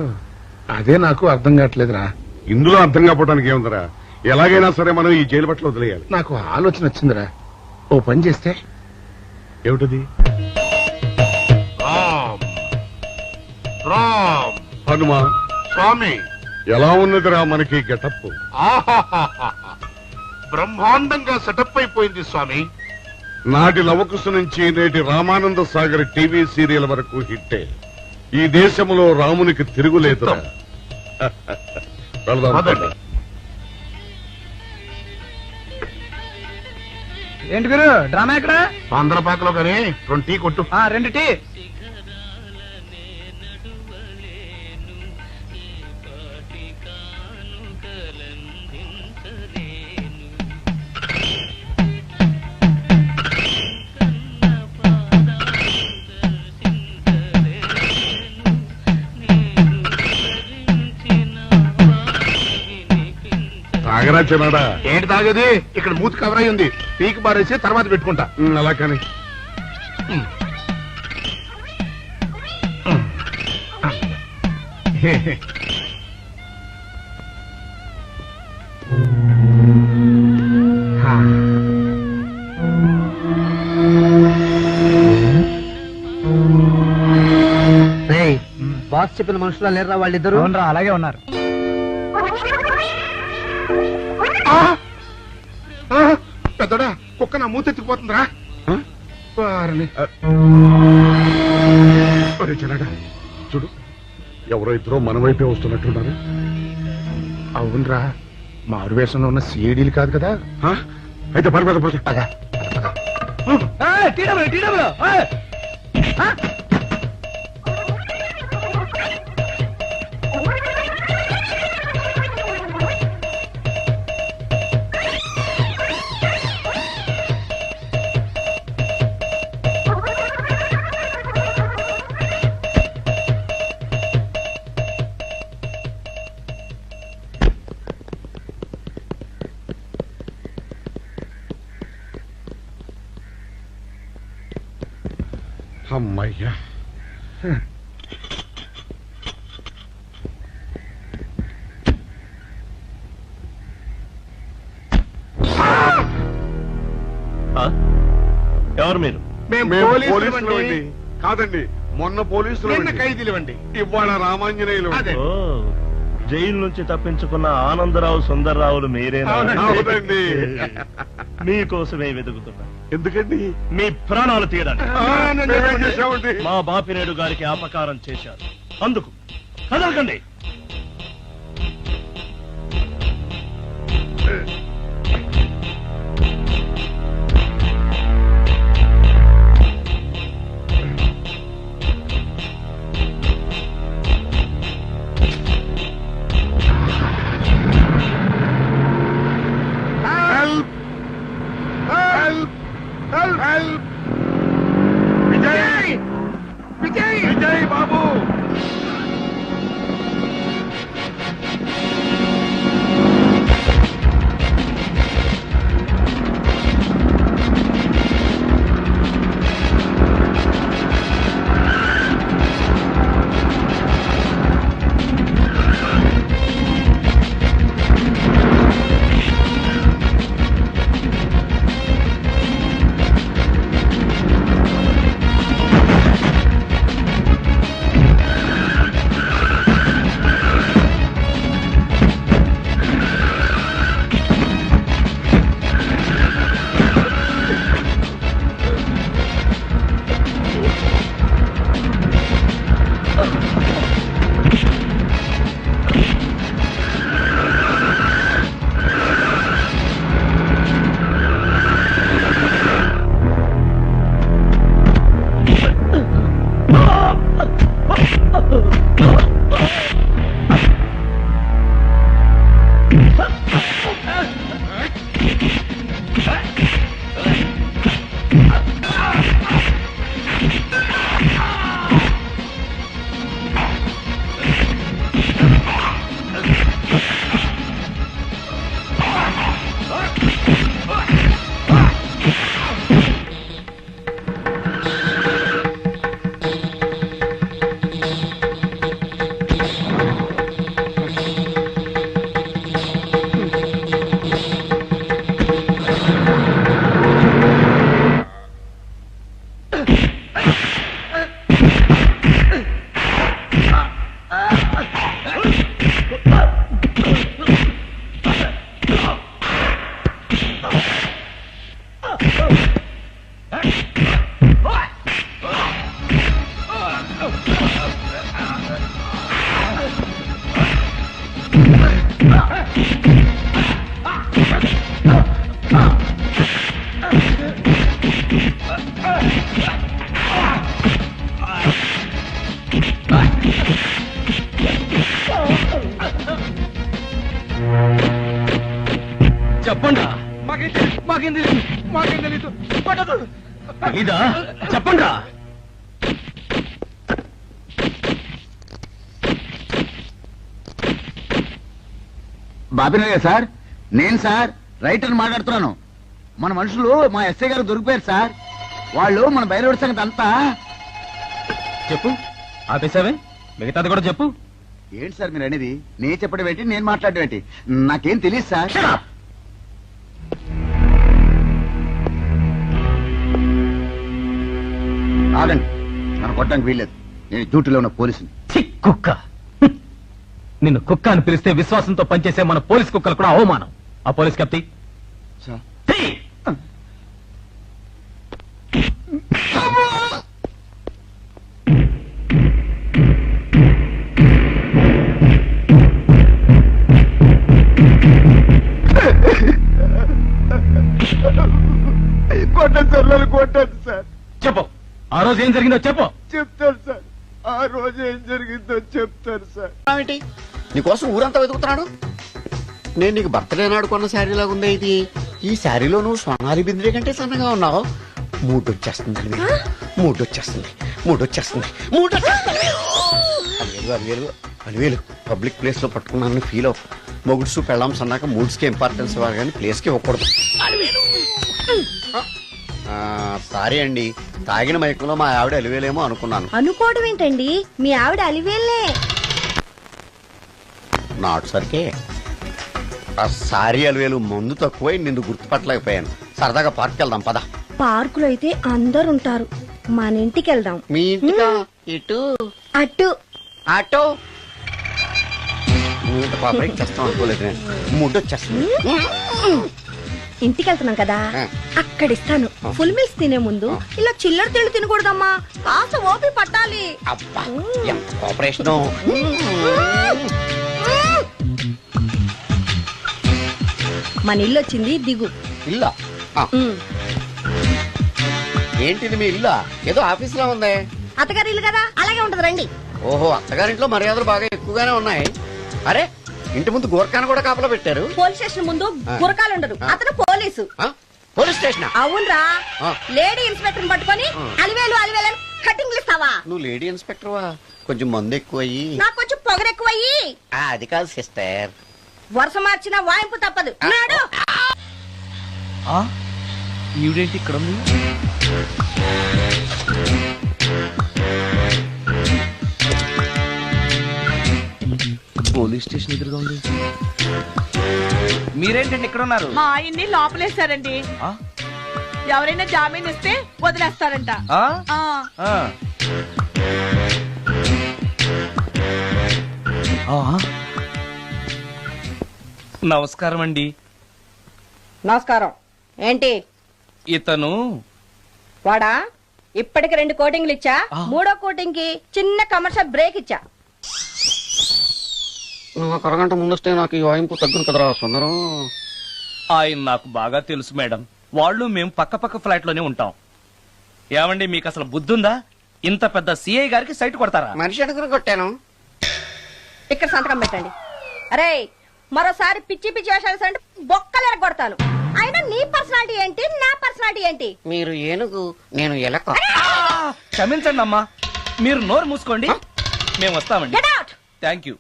I: అదే నాకు అర్థం కావట్లేదురా.
H: ఇందులో అర్థం కాకపోవడానికి ఏముందరా, ఎలాగైనా సరే మనం ఈ జైలు బట్టలు వదిలేయాలి.
I: నాకు ఆలోచన వచ్చిందిరా. ఓ పని చేస్తే.
H: ఏమిటది? హనుమా
F: స్వామి,
H: ఎలా ఉన్నదిరా మనకి గెటప్?
F: బ్రహ్మాండంగా సెటప్ అయిపోయింది స్వామి.
H: నాటి లవకుశ నుంచి నేటి రామానంద సాగర్ టీవీ సీరియల్ వరకు హిట్టే. ఈ దేశంలో రామునికి తిరుగులేదురా. వెళదాం.
F: పదండి.
C: ఏంటి గురు డ్రామా ఎక్కడ?
F: ఆంధ్రపాకలో కానీ 2 టీ కొట్టు.
C: 2 టీ.
H: తాగరా చిన్నాడా?
F: ఏంటి తాగేది? ఇక్కడ మూతి కవర్ అయి ఉంది. పీకి బారేసి తర్వాత పెట్టుకుంటా.
H: అలా కానీ
C: బాస్ చెప్పిన మనుషులా లేరా వాళ్ళిద్దరు? అలాగే ఉన్నారు.
I: పెద్దోడా, కుక్క నా మూతెత్తిపోతుందిరా.
H: చిన్నాడా చూడు, ఎవరో ఇద్దరు మన వైపే వస్తున్నట్టున్నారు.
I: అవునరా, మారు వేషంలో ఉన్న సీడీలు కాదు కదా.
H: అయితే పర్వాలేదు. అమ్మయ్యా,
G: ఎవరు మీరు?
H: మేము పోలీసులు అండి. కాదండి, మొన్న పోలీసులు
F: ఖైదీలు అండి.
H: ఇవాళ రామాంజనేయులు.
G: జైలు నుంచి తప్పించుకున్న ఆనందరావు సుందర్రావులు మీరేనా?
H: అవునండి.
G: మీకోసమే వెతుకుతున్నా.
H: ఎందుకండి?
G: మీ ప్రాణాలు తీయడానికి.
H: మేమేం చేశామండి?
G: మా బాపినేడు గారికి అపకారం చేశారు, అందుకు కదలకండి.
H: విజయ్! విజయ్! విజయ్ బాబు!
G: చెప్పండి ఇదా చెప్పండి.
L: బాబినయ్య సార్, నేను సార్ రైటర్ మాట్లాడుతున్నాను. మన మనుషులు మా ఎస్ఐ గారు దొరికిపోయారు సార్. వాళ్ళు మన బయలుదేరి సంగతి అంతా
G: చెప్పు. ఆపేసావే, మిగతాది కూడా చెప్పు.
L: ఏంటి సార్ మీరు అనేది? నేను చెప్పడం ఏంటి, నేను మాట్లాడడం ఏంటి? నాకేం తెలియదు సార్. ఆగండి, నన్ను కొట్టడానికి వీల్లేదు. నేను డ్యూటీలో ఉన్న పోలీసుని.
G: కుక్క, నిన్ను కుక్క అని పిలిస్తే విశ్వాసంతో పనిచేసే మన పోలీస్ కుక్కలు కూడా అవమానం. ఆ పోలీస్ కెప్టి
L: సార్
D: కొట్టండి సార్, నన్ను కొట్టండి సార్.
G: చెప్పు, ఆ రోజు ఏం జరిగిందో చెప్పు.
D: చెప్తాను సార్, ఆ రోజు ఏం జరిగిందో చెప్తాను సార్.
L: ఏంటి నీకోసం ఊరంతా వెతుకుతున్నాడు. నేను నీకు బర్త్డే నాడు కొన్న శారీ లాగా ఉందే ఇది. ఈ శారీలో నువ్వు సోనాలి బింద్రే కంటే సన్నగా ఉన్నావు. మూడొచ్చేస్తుంది అలివేలు పబ్లిక్ ప్లేస్ లో పట్టుకున్నానని ఫీల్ అవు. మొగుడ్సు పెళ్ళాంస్ అన్నాక మూడ్స్ కి ఇంపార్టెన్స్ ఇవ్వాలి కానీ ప్లేస్ కి ఇవ్వకూడదు. సారీ అండి, తాగిన మైకంలో మా ఆవిడ అలివేలేమో అనుకున్నాను.
K: అనుకోవడం ఏంటండి, మీ ఆవిడ అలివేలే.
L: నాటు సరికే ఆ సారీ అలివేలు మందు తక్కువై నిన్ను గుర్తుపట్టలేకపోయాను. సరదాగా పార్క్ వెళ్దాం పద.
K: పార్కులో అయితే అందరుంటారు, మన ఇంటికి వెళ్దాం.
L: మీ ఇంటికా? ఇటు
K: అటు
L: ఆటో బ్రేక్ చేస్తాం అనుకోలేదు నేను. ముడ్డొచ్చేస్తుంది.
K: ఇంటికి వెళ్తున్నాం కదా, అక్కడ ఇస్తాను. ఫుల్ మీల్స్ తినే ముందు ఇలా చిల్లర తిళ్ళు తినకూడదమ్మా, కాస్త ఓపి పట్టాలి.
L: అబ్బా ఎంత కోఆపరేషన్.
K: మన ఇల్లు వచ్చింది, దిగు.
L: ఇల్లా? ఏంటిది మీ ఇల్లా? ఏదో ఆఫీస్ లో ఉంది.
K: అత్తగారి ఇల్లు కదా, అలాగే ఉంటది, రండి.
L: ఓహో, అత్తగారింట్లో మర్యాదలు బాగా ఎక్కువగానే ఉన్నాయి. అరే, ఇంటి ముందు గోర్ఖాను కూడా కాపలా పెట్టారు.
K: పోలీస్ స్టేషన్ ముందు గురకాలు ఉండరు, అతను పోలీసు.
L: Police station?
K: అవునరా, లేడీ ఇన్స్పెక్టర్ పట్టుకొని అలివేలు అలివేలు కటింగ్లు ఇస్తావా?
L: నువ్వు లేడీ ఇన్స్పెక్టర్ వా? కొంచెం మందు ఎక్కువయ్యి.
K: నాకు కొంచెం పొగరెక్కువయ్యి.
L: అది కాదు సిస్టర్,
K: వరుస మార్చిన వాయింపు తప్పదు. నాడు
C: ఈవిడేంటి ఇక్కడ ఉంది? పోలీస్ స్టేషన్ ఎదురుగా ఉంది. మీరేంటండి ఇక్కడ ఉన్నారు?
J: మా ఆయన్ని లోపలేశారండి. ఎవరైనా జామీన్ ఇస్తే వదిలేస్తారంట.
C: నమస్కారం అండి.
K: నమస్కారం. ఏంటి
C: ఇతను?
K: వాడా, ఇప్పటికి 2 కోటింగ్లు ఇచ్చా, 3వ కోటింగ్ కి చిన్న కమర్షియల్ బ్రేక్ ఇచ్చా.
L: నువ్వు ఒక అరగంట ముందొస్తే నాకు ఈ వాయింపు తగ్గును కదరా సుందరం.
C: ఆయన నాకు బాగా తెలుసు మేడం. వాళ్ళు మేము పక్క ఫ్లాట్ లోనే ఉంటాం. ఏమండి, మీకు అసలు బుద్ధుందా? ఇంత పెద్ద సిఐ గారికి సైట్ కొడతారా?
L: మనిషి అడుగును కొట్టాను.
K: ఇక్కడ సంతకం పెట్టండి. అరే, మరోసారి పిచ్చి పిచ్చి వేషాలు అంటే బొక్కలు కొడతాను. అయినా నీ పర్సనాలిటీ ఏంటి, నా పర్సనాలిటీ ఏంటి?
L: మీరు ఏనుగు, నేను ఎలక.
C: క్షమించండి అమ్మా, మీరు నోరు మూసుకోండి, మేము వస్తామండి.
K: Get out!
C: Thank you.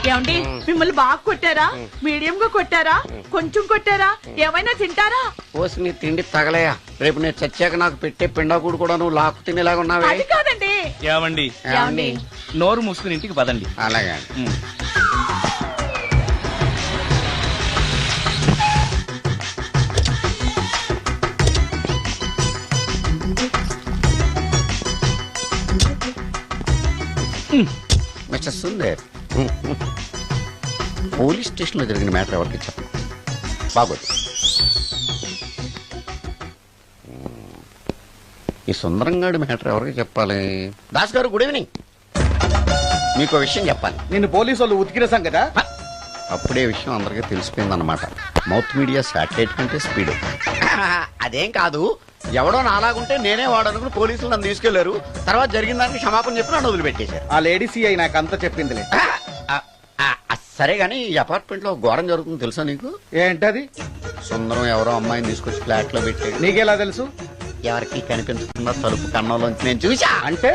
J: ఏమండి, మిమ్మల్ని బాగా కొట్టారా, మీడియం గా కొట్టారా, కొంచెం కొట్టారా, ఏమైనా తింటారా?
L: పోసి నీ తిండి తగలయా. రేపు నేను చచ్చాక నాకు పెట్టే పిండాకుడు కూడా నువ్వు లాక్కు తినేలాగా ఉన్నావే.
J: అది కాదండి.
C: ఏమండి, నోరు మూసుకుని ఇంటికి పదండి.
L: అలాగే. మిస్టర్ సుందర్, పోలీస్ స్టేషన్ లో జరిగిన మ్యాటర్ ఎవరికి చెప్పండి. బాగోదు. ఈ సుందరంగాడి మ్యాటర్ ఎవరికి చెప్పాలి? దాస్ గారు, గుడ్ ఈవినింగ్. మీకు విషయం చెప్పాలి.
D: నిన్ను పోలీసు వాళ్ళు ఉతికిన సంగదా?
L: అప్పుడే విషయం అందరికీ తెలిసిపోయిందన్నమాట. మౌత్ మీడియా శాటిలైట్ కంటే స్పీడ్. అదేం కాదు, ఎవడో నాలాగుంటే నేనే వాడనుకుని పోలీసులు నన్ను తీసుకెళ్లారు. తర్వాత జరిగిన దానికి క్షమాపణ చెప్పి నన్ను వదిలిపెట్టేశారు.
D: ఆ లేడీ సిఐ నాకు అంతా చెప్పిందిలే.
L: సరే గానీ ఈ అపార్ట్మెంట్ లో ఘోరం జరుగుతుంది తెలుసా నీకు?
D: ఏంటది?
L: సుందరం ఎవరో అమ్మాయిని తీసుకొచ్చి ఫ్లాట్ లో పెట్టాడు.
D: నీకెలా తెలుసు?
L: ఎవరికి కనిపించకుండా తలుపు కన్నంలోంచి నేను చూసా.
D: అంటే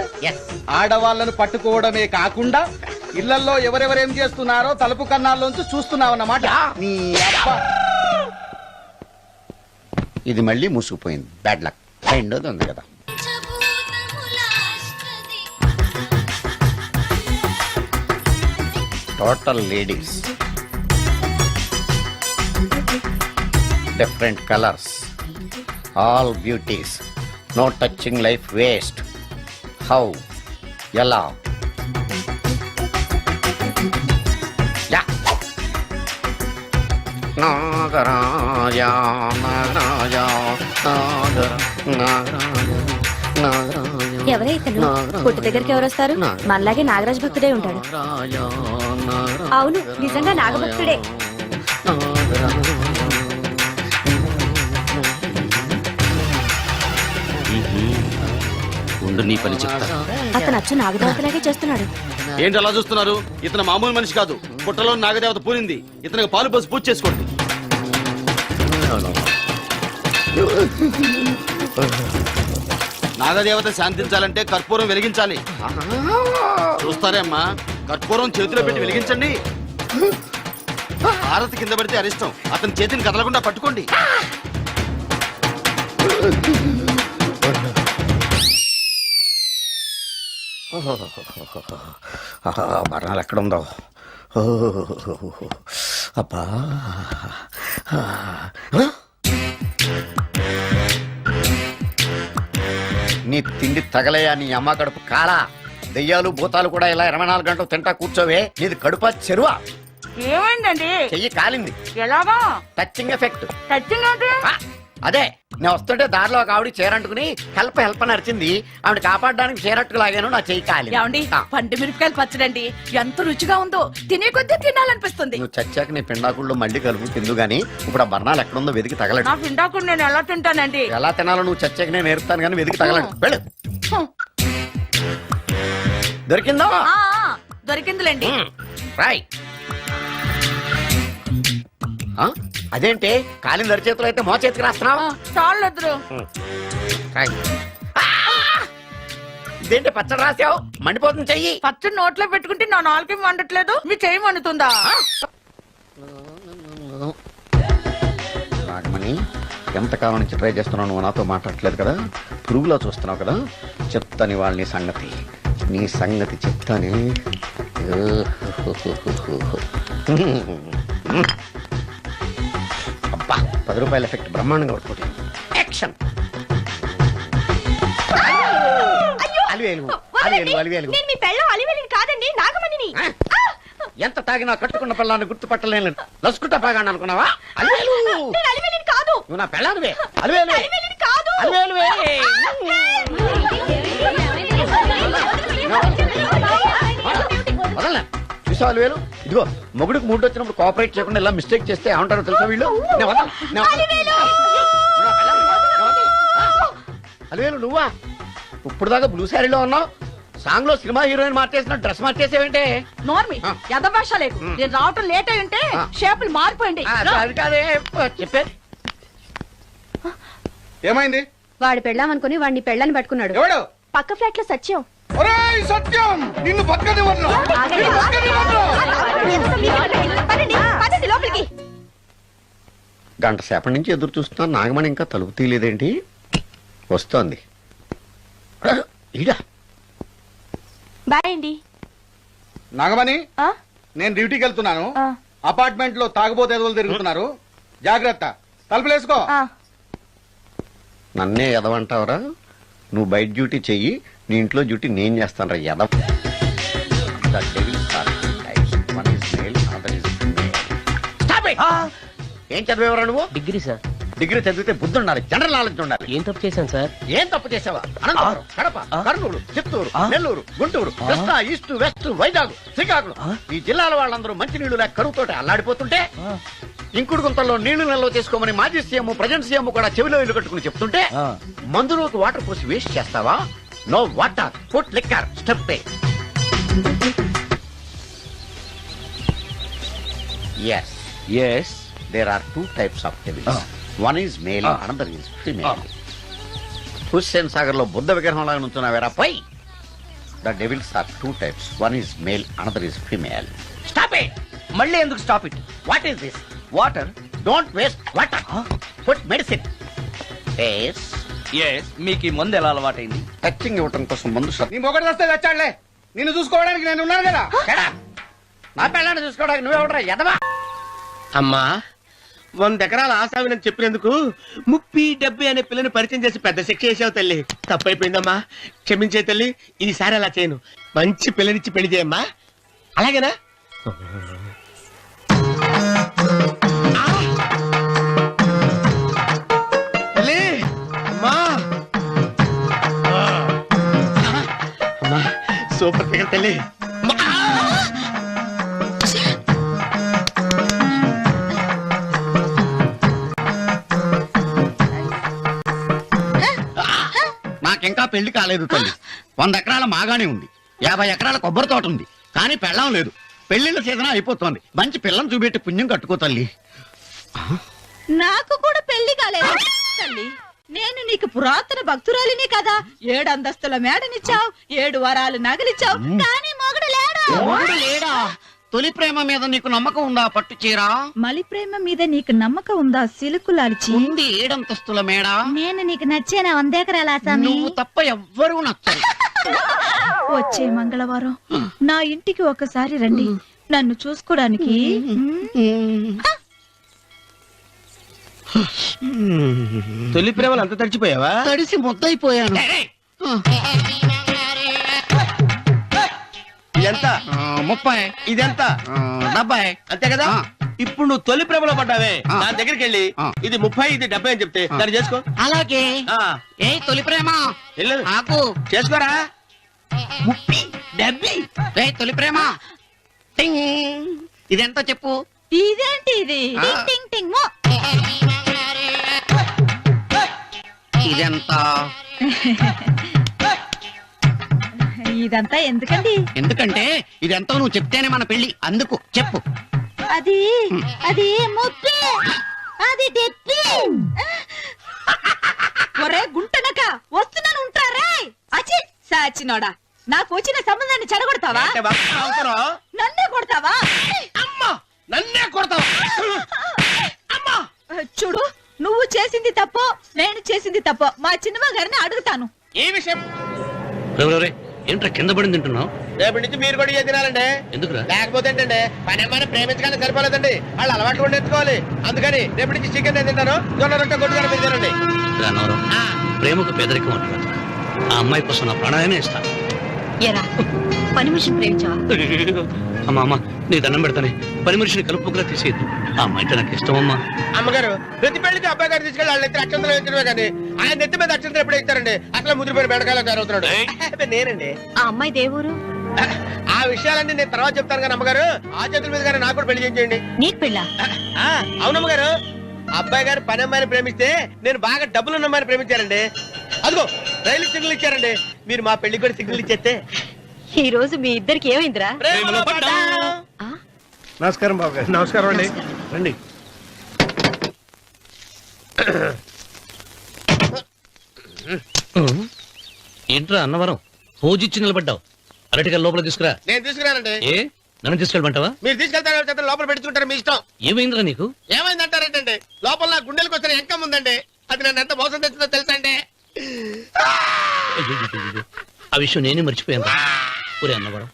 D: ఆడవాళ్ళను పట్టుకోవడమే కాకుండా ఇళ్లలో ఎవరెవరేం చేస్తున్నారో తలుపు కన్నాల్లోంచి చూస్తున్నావన్నమాట. నీ అబ్బా.
L: ఇది మళ్ళీ మూసుకుపోయింది. Bad luck. రెండోది ఉంది కదా. Total ladies, different colours, all beauties, no touching life waste. How? ఎలా? నాగరాజ నాగరాజ నాగర నాగరాజ నాగరాజ.
K: ఎవరైతను పుట్టు దగ్గరికి ఎవరు వస్తారు? మనలాగే నాగరాజ భక్తుడే ఉంటాడు. అవును, నిజంగా నాగభక్తుడే.
L: ఉండు, నీ పని చెప్తా.
K: అతను అచ్చు నాగదేవతలాగే చేస్తున్నాడు.
M: ఏంటి అలా చూస్తున్నారు? ఇతను మామూలు మనిషి కాదు. పుట్టలో నాగదేవత పూరింది. ఇతనికి పాలు పోసి పూజ చేసుకోండి. నాగదేవత శాంతించాలంటే కర్పూరం వెలిగించాలి. చూస్తారే అమ్మా, కర్పూరం చేతిలో పెట్టి వెలిగించండి. హారతి కింద పడితే అరిష్టం. అతని చేతిని కదలకుండా పట్టుకోండి.
L: మరణాలు ఎక్కడ ఉందో. అబ్బా, నీ తిండి తగలయా నీ అమ్మ కడుపు కాలా. దెయ్యాలు భూతాలు కూడా ఇలా 24 గంటలు తింటా కూర్చోవే. నీది కడుపా చెరువా?
J: ఏమైందండి?
L: చెయ్యి కాలింది.
J: ఎలాగా?
L: Touching effect.
J: టచింగ్ అంటే?
L: అదే, నేను వస్తుంటే దారిలో ఒక ఆవిడ చీరంటుకుని హెల్ప్ హెల్ప్ అని అరిచింది. ఆవిడ కాపాడడానికి చీరట్టుకు లాగాను, నా చెయ్యి కాలి.
J: ఏమండి, పండు మిరపకాయలు పచ్చడండి ఎంత రుచిగా ఉందో. తినే కొద్దీ తినాలనిపిస్తుంది.
L: నువ్వు చచ్చాక నీ పిండాకుళ్ళు మళ్ళీ కలుపు తిందు గానీ ఇప్పుడు ఆ బర్ణాలు ఎక్కడుందో వెతికి తగలడు.
J: నా పిండాకుడు నేను ఎలా తింటానండి?
L: ఎలా తినాలో నువ్వు చచ్చాక నేను నేర్పుతాను కానీ వెతికి తగలడు. వెళ్ళు. దొరికిందా?
J: దొరికిందిలేండి.
L: రాయ్. అదేంటి కాలిన దరిచేతులు అయితే మో చేతికి రాస్తున్నావా?
J: చాలు.
L: ఇదేంటి పచ్చడి రాసావు? మండిపోతుంది చెయ్యి.
J: పచ్చడి నోట్లో పెట్టుకుంటే నా నాలుగేం వండట్లేదు, మీ చెయ్యి వండుతుందా?
L: నాగమణి, ఎంతకాలం నుంచి ట్రై చేస్తున్నావు? నువ్వు నాతో మాట్లాడట్లేదు కదా, పురుగులో చూస్తున్నావు కదా. చెప్తాని వాళ్ళ నీ సంగతి చెప్తాని. అబ్బా, 10 రూపాయల ఎఫెక్ట్ బ్రహ్మాండంగా పడుతుంది. యాక్షన్.
K: కాదండి, నాగమణిని.
L: ఎంత తాగినా కట్టుకున్న పిల్లాన్ని గుర్తుపట్టలేను. లసుకుంటా పాగాను అనుకున్నావా? అలివేలు
K: కాదు,
L: నువ్వు నా పిల్లానివే. అలివేలు
K: కాదు.
L: అలివేలువే. వదలనా? చూసావు అలివేలు? ఇదిగో, మొగుడికి మూడు వచ్చినప్పుడు కోఆపరేట్ చేయకుండా ఇలా మిస్టేక్ చేస్తే ఏమంటారో తెలుసా వీళ్ళు? అలివేలు నువ్వా? ఇప్పుడు దాకా బ్లూ శారీలో ఉన్నావు, సాంగ్ లో సినిమా హీరోయిన్ మార్చేసిన డ్రెస్ మార్చేసేవేంటే?
J: నోర్మి, యథభాష లేదు. నేను రావటం లేట్ అయి ఉంటే షేపులు మారిపోయింది.
L: అది కాదే చెప్పేది.
D: ఏమైంది?
K: వాడు పెళ్ళామనుకుని వాడిని పెళ్ళని పట్టుకున్నాడు.
D: ఎవడు?
K: పక్క ఫ్లాట్ లో సత్యం.
D: ఒరేయ్ సత్యం, నిన్ను బతకనివ్వను.
K: లోపలికి.
L: గంట సేపటి నుంచి ఎదురు చూస్తున్నా, నాగమణి ఇంకా తలుపు తీయలేదేంటి? వస్తోంది. ఈడా.
K: బాయ్ అండి.
D: నాగమణి, నేను డ్యూటీకి వెళ్తున్నాను. అపార్ట్మెంట్ లో తాగుబోతు ఎదవలు తిరుగుతున్నారు, జాగ్రత్త. తలుపులేసుకో.
L: నన్నే ఎదవంటావరా? నువ్వు బయట డ్యూటీ చెయ్యి, నీ ఇంట్లో డ్యూటీ నేను చేస్తాను రా ఎదవ. ఏం చదివేవరా నువ్వు?
E: Degree sir.
L: డిగ్రీ చదివితే బుద్ధి ఉండాలి, జనరల్ నాలెడ్జ్ ఉండాలి.
E: ఏం తప్పు చేశాను సార్?
L: ఏం తప్పు చేసావా? అనంతపురం, కడప, కర్నూలు, చిత్తూరు, నెల్లూరు, గుంటూరు, కృష్ణా, ఈస్ట్, వెస్ట్, వైజాగ్, శ్రీకాకుళం ఈ జిల్లాల వాళ్ళందరూ మంచి నీళ్లు లేక కరువుతోటి అల్లాడిపోతుంటే ఇంకుడు గుంతల్లో నీళ్లు నిల్వ చేసుకోమని మాజీ సీఎం ప్రెజెంట్ సీఎం కూడా చెవిలో ఇల్లు కట్టుకుని చెప్తుంటే మందులోకి వాటర్ పోసి వేస్ట్ చేస్తావా? No water, food liquor, step పే. Yes.
E: Yes.
L: There are two types of devils. One is male, another is female. Hussain Sagar లో బుద్ధ విగ్రహం లాగా నుంచున్నావేరా పై. The devils are two types. One is male, another is female.
E: Stop it. మళ్ళీ ఎందుకు stop it?
L: What is this?
E: Water.
L: Don't waste water. Put medicine. Yes.
E: Yes. మీకు ఈ మందు ఎలా అలవాటైంది?
L: టచింగ్ ఇవ్వటం కోసం మందు
D: నీ మొగడు వస్తే వచ్చాడులే, నిన్ను చూసుకోవడానికి నేను ఉన్నాను కదా.
L: నా పిల్లాన్ని చూసుకోవడానికి నువ్వెవడరా ఎదవా?
C: అమ్మా 100 ఎకరాల ఆసామిని చెప్పినందుకు 30-70 అనే పిల్లని పరిచయం చేసి పెద్ద శిక్ష చేసావు తల్లి. తప్పైపోయిందమ్మా, క్షమించే తల్లి. ఈసారి అలా చేయను. మంచి పిల్లనిచ్చి పెళ్లి చేయమ్మా, అలాగేనా? తల్లి, అమ్మా, అమ్మా, సూపర్ ఫిగర్ తల్లి.
L: నాకింకా పెళ్లి కాలేదు తల్లి. 100 ఎకరాల మాగానే ఉంది, 50 ఎకరాల కొబ్బరి తోట ఉంది, కానీ పెళ్ళం లేదు. పెళ్లిళ్ళ సీజన్ అయిపోతుంది. మంచి పిల్లని చూపెట్టి పుణ్యం కట్టుకో తల్లి.
J: నాకు కూడా పెళ్లి కాలేదు తల్లి. నేను నీకు పురాతన భక్తురాలిని కదా. 7 అంతస్తుల మేడనిచ్చావు, 7 వరాలు నగలిచ్చావు, కానీ మొగుడు లేడు.
L: మొగుడు లేడా? తొలి ప్రేమ మీద నీకు నమ్మకం ఉందా? పట్టు చీరా.
J: మలి ప్రేమ మీద నీకు నమ్మకం ఉందా? సిలుకులాల్చి
L: ఉంది 7 అంతస్తుల మేడ.
J: నేను నీకు నచ్చేనా 100 ఎకరాల ఆసామి?
L: నువ్వు తప్ప ఎవ్వరూ నచ్చరు.
J: వచ్చే మంగళవారం నా ఇంటికి ఒకసారి రండి, నన్ను చూసుకోవడానికి.
C: తొలి ప్రేమలు అంత తడిచిపోయావా?
L: తడిసి ముద్దయిపోయాను.
C: ఎంత?
L: 30.
C: ఇదెంత?
L: 70.
C: అంతే కదా. ఇప్పుడు నువ్వు తొలి ప్రేమలో పడ్డావే, దాని దగ్గరికి వెళ్ళి ఇది 30 ఇది 70 అని చెప్తే దాన్ని చేసుకో.
L: అలాగే. ఏ తొలి ప్రేమ నాకు
C: చేసుకోరా. 30, 70.
L: ఏ తొలి ప్రేమ టింగ్. ఇదెంత చెప్పు.
J: ఇదేంటి ఇది? టింగ్ టింగ్ టింగ్ మో.
L: ఇదెంత?
J: ఇదంతా ఎందుకండి?
L: ఎందుకంటే ఇదెంతో నువ్వు చెప్తేనే మన పెళ్లి. అందుకు చెప్పు.
J: అది అది 30, అది 70. ఒరే గుంటనక, వస్తున్నాను ఉంటారే. అచి సాచినోడా, నాకు వచ్చిన సంబంధాన్ని చెడగొడతావా? నన్నే కొడతావా?
C: అమ్మా, నన్నే కొడతావా? అమ్మా,
J: చూడు, నువ్వు చేసింది తప్పో నేను చేసింది తప్పో మా చిన్నమ్మ గారిని అడుగుతాను.
C: ఈ విషయం
E: ఏంట్రా కింద పడింది తింటున్నావు?
C: రేపటి నుంచి మీరు కూడా ఏ తినాలండి.
E: ఎందుకురా?
C: లేకపోతే ఏంటంటే పని అమ్మాయిని ప్రేమించడానికి సరిపోలేదండి, వాళ్ళు అలవాటు కూడా నేర్చుకోవాలి. అందుకని రేపటి నుంచి చికెన్ నేను తింటాను, జొన్న రొట్టె కొట్టుకొని మీరు తినండి.
E: ప్రేమకు పేదరికం అంటారు. ఆ అమ్మాయి కోసం నా ప్రాణాయనే ఇస్తాను.
J: పని మనిషిని ప్రేమించావా?
E: అమ్మా అమ్మ, నీ దండం పెడతానే, పని మనిషిని కలుపుకులా తీసేయద్దు. ఆ అమ్మాయి నాకు ఇష్టం అమ్మా.
C: అమ్మగారు ప్రతి పెళ్లికి అబ్బాయి గారు తీసుకెళ్ళి వాళ్ళ ఎత్తి అక్షంతలు వేయించడమే కానీ ఆయన నెత్తి మీద అక్షంతలు ఎప్పుడు ఇస్తారండి? అసలు ముద్రపోయిన బెడకాయలు తయారవుతున్నాడు. నేనండి.
J: ఆ అమ్మాయి దేవురు.
C: ఆ విషయాలన్నీ నేను తర్వాత చెప్తాను కానీ అమ్మగారు, ఆ చేతుల మీద గారు నాకు కూడా పెళ్లి చేయండి.
J: నీకు పెళ్ళా?
C: అవునమ్మగారు, అబ్బాయి గారు పని అమ్మాయిని ప్రేమిస్తే నేను బాగా డబ్బులున్న అమ్మాయిని ప్రేమించారండి. అదిగో రైలు సిగ్నల్ ఇచ్చారండి. మీరు మా పెళ్లికి కూడా సిగ్నల్ ఇచ్చేస్తే.
J: ఈ రోజు మీ ఇద్దరికి ఏమైందిరా?
C: నమస్కారం బాబు గారు. నమస్కారం అండి. రండి.
E: ఏంట్రా అన్నవరం పూజిచ్చి నిలబడ్డావు? అరటిగా లోపల తీసుకురా.
C: నేను తీసుకురానండి.
E: ఏ నన్ను తీసుకెళ్ళమంటావా?
C: మీరు తీసుకెళ్తారు, లోపల పెట్టుకుంటారు, మీ ఇష్టం.
E: ఏమైందిరా నీకు?
C: ఏమైందంటారేంటండి? లోపల నా గుండెలకు వచ్చిన ఎంకం ఉందండి, అది నన్ను ఎంత మోసం తెచ్చిందో తెలుసా అండి?
E: ఆ విషయం నేనే మర్చిపోయాను. ఒరే అన్నవరం,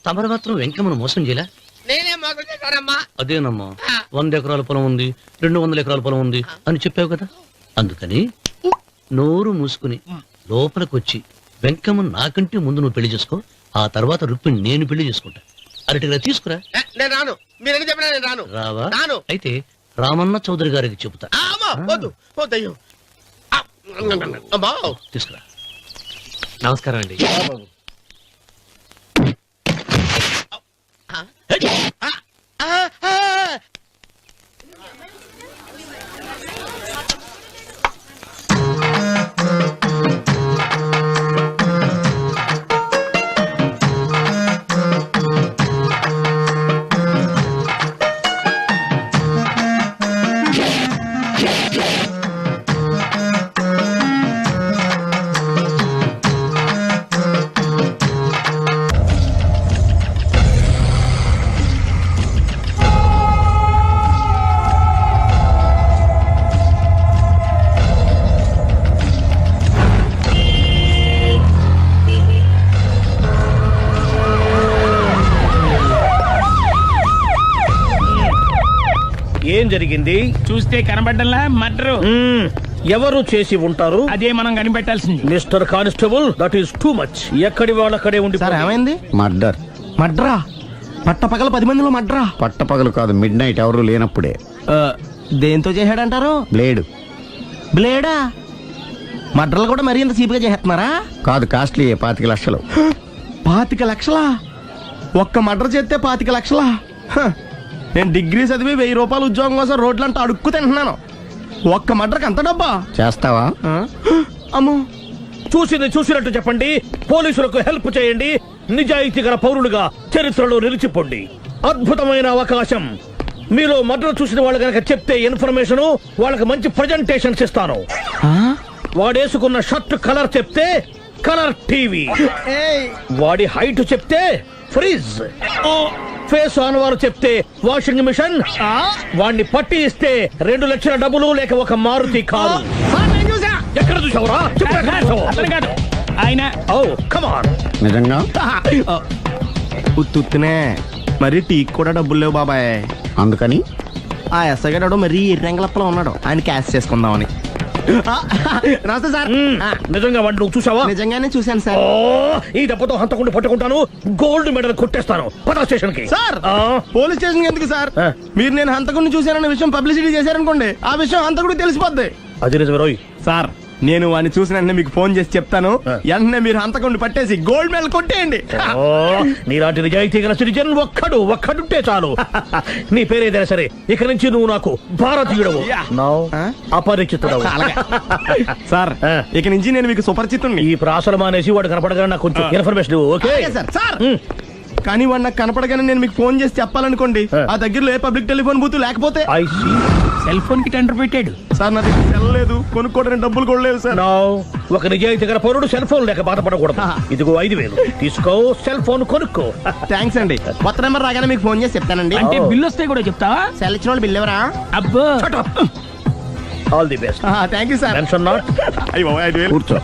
E: తమరు మాత్రం వెంకమ్మను మోసం చేయలే?
C: నేనే మోసం చేశానమ్మా.
E: అదేనమ్మా, 100 ఎకరాల పొలం ఉంది, 200 ఎకరాల పొలం ఉంది అని చెప్పావు కదా. అందుకని నోరు మూసుకుని లోపలికొచ్చి వెంకమ్మ నాకంటే ముందు నువ్వు పెళ్లి చేసుకో, ఆ తర్వాత రుక్మిణి నేను పెళ్లి చేసుకుంటా. అరటిగా తీసుకురా.
C: నేను రాను. మీరని చెప్పినా నేను రాను.
E: రావా?
C: రాను.
E: అయితే రామన్న చౌదరి గారికి చెబుతా.
C: అమ్మా
D: వద్దు వద్దయ్యో అమ్మా
E: తీసుకురా.
G: నమస్కారం అండి.
C: ఏం జరిగింది?
N: చూస్తే కనబడ్డంలా మర్డరు.
C: ఎవరు చేసి ఉంటారు?
N: అదే మనం కనిపెట్టాల్సింది.
C: Mister constable, that is too much. ఎక్కడి వాళ్ళక్కడే ఉండి.
D: ఏమైంది?
L: మర్డర్.
D: మడ్రా పట్టపగల 10 మందిలో మడ్రా.
L: పట్టపగలు కాదు, మిడ్ నైట్ ఎవరు లేనప్పుడే.
D: దేంతో చేశాడంటారు?
L: బ్లేడ్.
D: బ్లేడా? మడ్రలు కూడా మరీ ఇంత చీప్ గా చేస్తున్నారా?
L: కాదు, కాస్ట్లీ 25 లక్షలు.
D: 25 లక్షలా? ఒక్క మడ్ర చేస్తే 25 లక్షలా? నేను డిగ్రీ చదివి 1000 రూపాయలు ఉద్యోగం కోసం రోడ్లంతా అడుక్కు తింటున్నాను. ఒక్క మడ్రకు అంత డబ్బా?
L: చేస్తావా?
D: అమ్మో,
C: చూసింది చూసినట్టు చెప్పండి. పోలీసులకు హెల్ప్ చేయండి. నిజాయితీ గల పౌరులుగా చరిత్రలో నిలిచిపోండి. అద్భుతమైన అవకాశం. మీలో మర్డర్ చూసిన వాళ్ళు కనుక చెప్తే ఇన్ఫర్మేషన్, వాళ్ళకి మంచి ప్రజెంటేషన్స్ ఇస్తాను. వాడేసుకున్న షర్ట్ కలర్ చెప్తే కలర్ టీవీ, వాడి హైట్ చెప్తే ఫ్రిజ్, ఫేస్ ఆన్ వారు చెప్తే వాషింగ్ మిషన్, వాడిని పట్టి ఇస్తే 2 లక్షల డబ్బులు లేక ఒక మారుతి కారు. ఎక్కడ చూసావురా?
N: కాదు ఆయన.
C: Oh come on.
L: నిజంగా?
D: ఉత్తునే మరి టీకి కూడా డబ్బులు లేవు బాబాయ్.
L: అందుకని
D: ఆ ఎస్ఐ గారు మరీ ఎర్రంగలప్పలో ఉన్నాడు, ఆయన క్యాష్ చేసుకుందామని. నమస్తే సార్.
C: నిజంగా వాడిని నువ్వు చూసావా?
D: నిజంగానే చూశాను సార్.
C: ఈ దెబ్బతో హంతకుండా పట్టుకుంటాను, గోల్డ్ మెడల్ కొట్టేస్తాను. పద స్టేషన్ కి.
D: సార్, పోలీస్ స్టేషన్ ఎందుకు సార్? మీరు నేను హంతకుడిని చూశానన్న విషయం పబ్లిసిటీ చేశారనుకోండి, ఆ విషయం హంతకుడికి తెలిసిపోద్ది.
C: అది నిజమే రోయ్.
D: సార్, నేను వాడిని చూసిన వెంటనే మీకు ఫోన్ చేసి చెప్తాను. వెంటనే మీరు హంతకుడిని పట్టేసి గోల్డ్ మెడల్ కొట్టేయండి.
C: నీలాంటి నిజాయితీ గల సిటిజన్ ఒక్కడుంటే చాలు. నీ పేరేదైనా సరే, ఇక నుంచి నువ్వు నాకు భారతీయుడవు, అపరిచితుడవు.
D: సార్, ఇక నుంచి నేను మీకు సుపరిచితుడిని.
C: ఈ ప్రాసలు మానేసి వాడు కనపడగానే నాకు కొంచెం ఇన్ఫర్మేషన్ ఇవ్వు. Okay
D: sir. కానీ వాడు నాకు కనపడగానే నేను మీకు ఫోన్ చేసి చెప్పాలనుకోండి, ఆ దగ్గరలో ఏ పబ్లిక్ టెలిఫోన్ బూత్ లేకపోతే.
N: సెల్ ఫోన్ కి టెండర్ పెట్టాడు
D: సార్. నా దగ్గర సెల్ లేదు, కొనుక్కోవడానికి డబ్బులు కూడా లేవు సార్.
C: ఒక నిజాయితీ గల పౌరుడు సెల్ ఫోన్ లేక బాధపడకూడదు. ఇదిగో 5000 తీసుకో, సెల్ ఫోన్ కొనుక్కో.
D: థ్యాంక్స్ అండి. కొత్త నెంబర్ రాగానే మీకు ఫోన్ చేసి చెప్తానండి.
N: అంటే బిల్లు వస్తే కూడా చెప్తావా?
D: సెల్ ఇచ్చిన వాళ్ళు బిల్ ఎవరా?
N: అబ్బో.
C: All the best.
D: Thank you sir.
C: Tension not.
L: కూర్చో.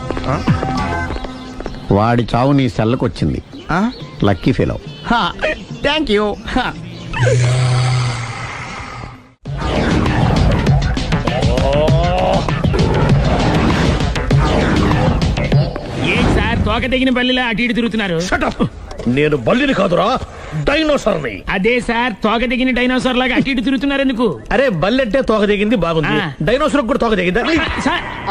L: వాడి చావు నీ సెల్లకు వచ్చింది. Lucky fellow.
D: Thank you.
N: ఏం సార్, తోక తెగిన బల్లిలా అటు ఇటు తిరుగుతున్నారు?
C: నేను బల్లిని కాదురా, డైనోసార్ని.
N: అదే సార్, తోక తెగిన డైనోసార్ లాగా అటు ఇటు తిరుగుతున్నారు ఎందుకు?
C: అరే, బల్లెట్టే తోక దిగింది బాగుంది, డైనోసార్ కూడా తోక దిగిందా?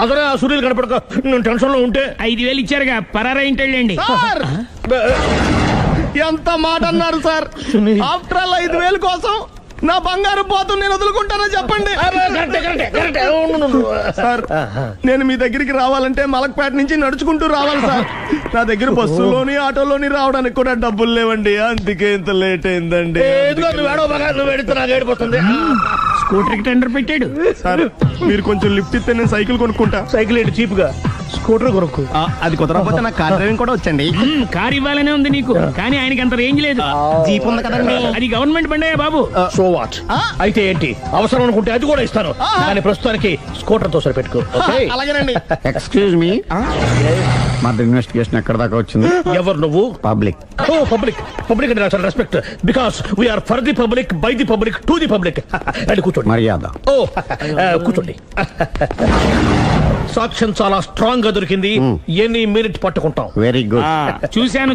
C: అదరే ఆ సూర్యులు కనపడక నేను టెన్షన్ లో ఉంటే
N: 5000 ఇచ్చారుగా, పరారా ఇంటండి.
D: ఎంత మాట అన్నారు సార్? ఆఫ్టర్ ఆల్ 5000 కోసం నా బంగారు పోతు నేను వదులుకుంటానో చెప్పండి సార్. నేను మీ దగ్గరికి రావాలంటే మలక్పేట నుంచి నడుచుకుంటూ రావాలి సార్. నా దగ్గర బస్సులోని ఆటోలోని రావడానికి కూడా డబ్బులు లేవండి, అందుకే ఇంత లేట్ అయిందండి.
N: స్కూటర్ కి టెండర్ పెట్టాడు
D: సార్. మీరు కొంచెం లిఫ్ట్ ఇస్తే నేను సైకిల్ కొనుక్కుంటా.
C: సైకిల్ ఏంటి చీప్ గా, స్కూటర్ కొనుక్కు.
D: అది కుదరకపోతే నాకు కార్ డ్రైవింగ్ కూడా వచ్చండి.
N: కార్ ఇవ్వాలనే ఉంది నీకు, కానీ ఆయనకి అంత రేంజ్ లేదు.
D: జీప్ ఉంది కదండి.
N: అది గవర్నమెంట్ బండే బాబు.
C: So what? అయితే ఏంటి, అవసరం అనుకుంటే అది కూడా ఇస్తాను, కానీ ప్రస్తుతానికి స్కూటర్ తో సరిపెట్టుకో.
D: అలాగేనండి.
L: ఎక్స్క్యూజ్ మీ, మర్డర్ ఇన్వెస్టిగేషన్ ఎక్కడ దాకా వచ్చింది?
C: ఎవరు నువ్వు?
L: పబ్లిక్.
C: ఓ పబ్లిక్. పబ్లిక్ అంటే నాకు respect, because we are for the public, by the public, to the public. అది కూర్చోండి.
L: మర్యాద.
C: ఓ కూర్చోండి. సాక్ష్యం చాలా స్ట్రాంగ్ గా దొరికింది, ఎన్ని మినిట్ పట్టుకుంటాం.
L: Very good.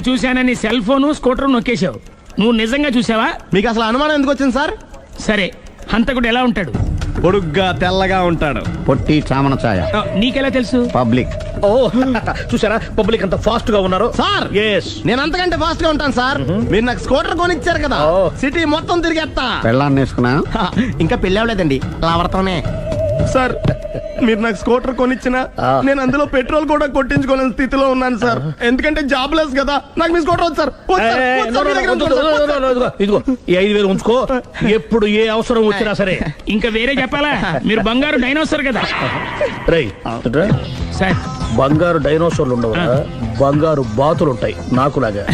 N: చూశానని సెల్ ఫోన్ స్కూటర్ నొక్కేశావు. నువ్వు నిజంగా చూసావా?
D: మీకు అసలు అనుమానం ఎందుకు వచ్చింది సార్?
N: సరే, హంతకుడు ఎలా ఉంటాడు?
D: పొడుగ్గా తెల్లగా ఉంటాడు.
L: పొట్టి చామన ఛాయ.
N: నీకెలా తెలుసు?
L: పబ్లిక్.
G: ఓ చూసారా పబ్లిక్ అంత ఫాస్ట్ గా ఉన్నారు.
D: సార్ నేను అంతకంటే ఫాస్ట్ గా ఉంటాను సార్. మీరు నాకు స్కూటర్ కొనిచ్చారు కదా, సిటీ మొత్తం తిరిగేస్తా.
L: పెళ్ళాన్ని వేసుకున్నా?
D: ఇంకా పెళ్లి అవ్వలేదండి, లావర్తోనే. సార్ మీరు నాకు స్కూటర్ కొనిచ్చినా నేను అందులో పెట్రోల్ కూడా కొట్టించుకోలేని స్థితిలో ఉన్నాను సార్. ఎందుకంటే జాబ్ లెస్ కదా. నాకు మీ స్కూటర్ వద్దు సార్.
G: ఇదిగో ఈ 5,000 ఉంచుకో, ఎప్పుడు ఏ అవసరం వచ్చినా సరే.
N: ఇంకా వేరే చెప్పాలా? మీరు బంగారు డైనోసార్ కదా.
G: రై
N: సార్
G: బంగారు డైనోసార్లు ఉండవు, బంగారు బాతులు ఉంటాయి నాకులాగా.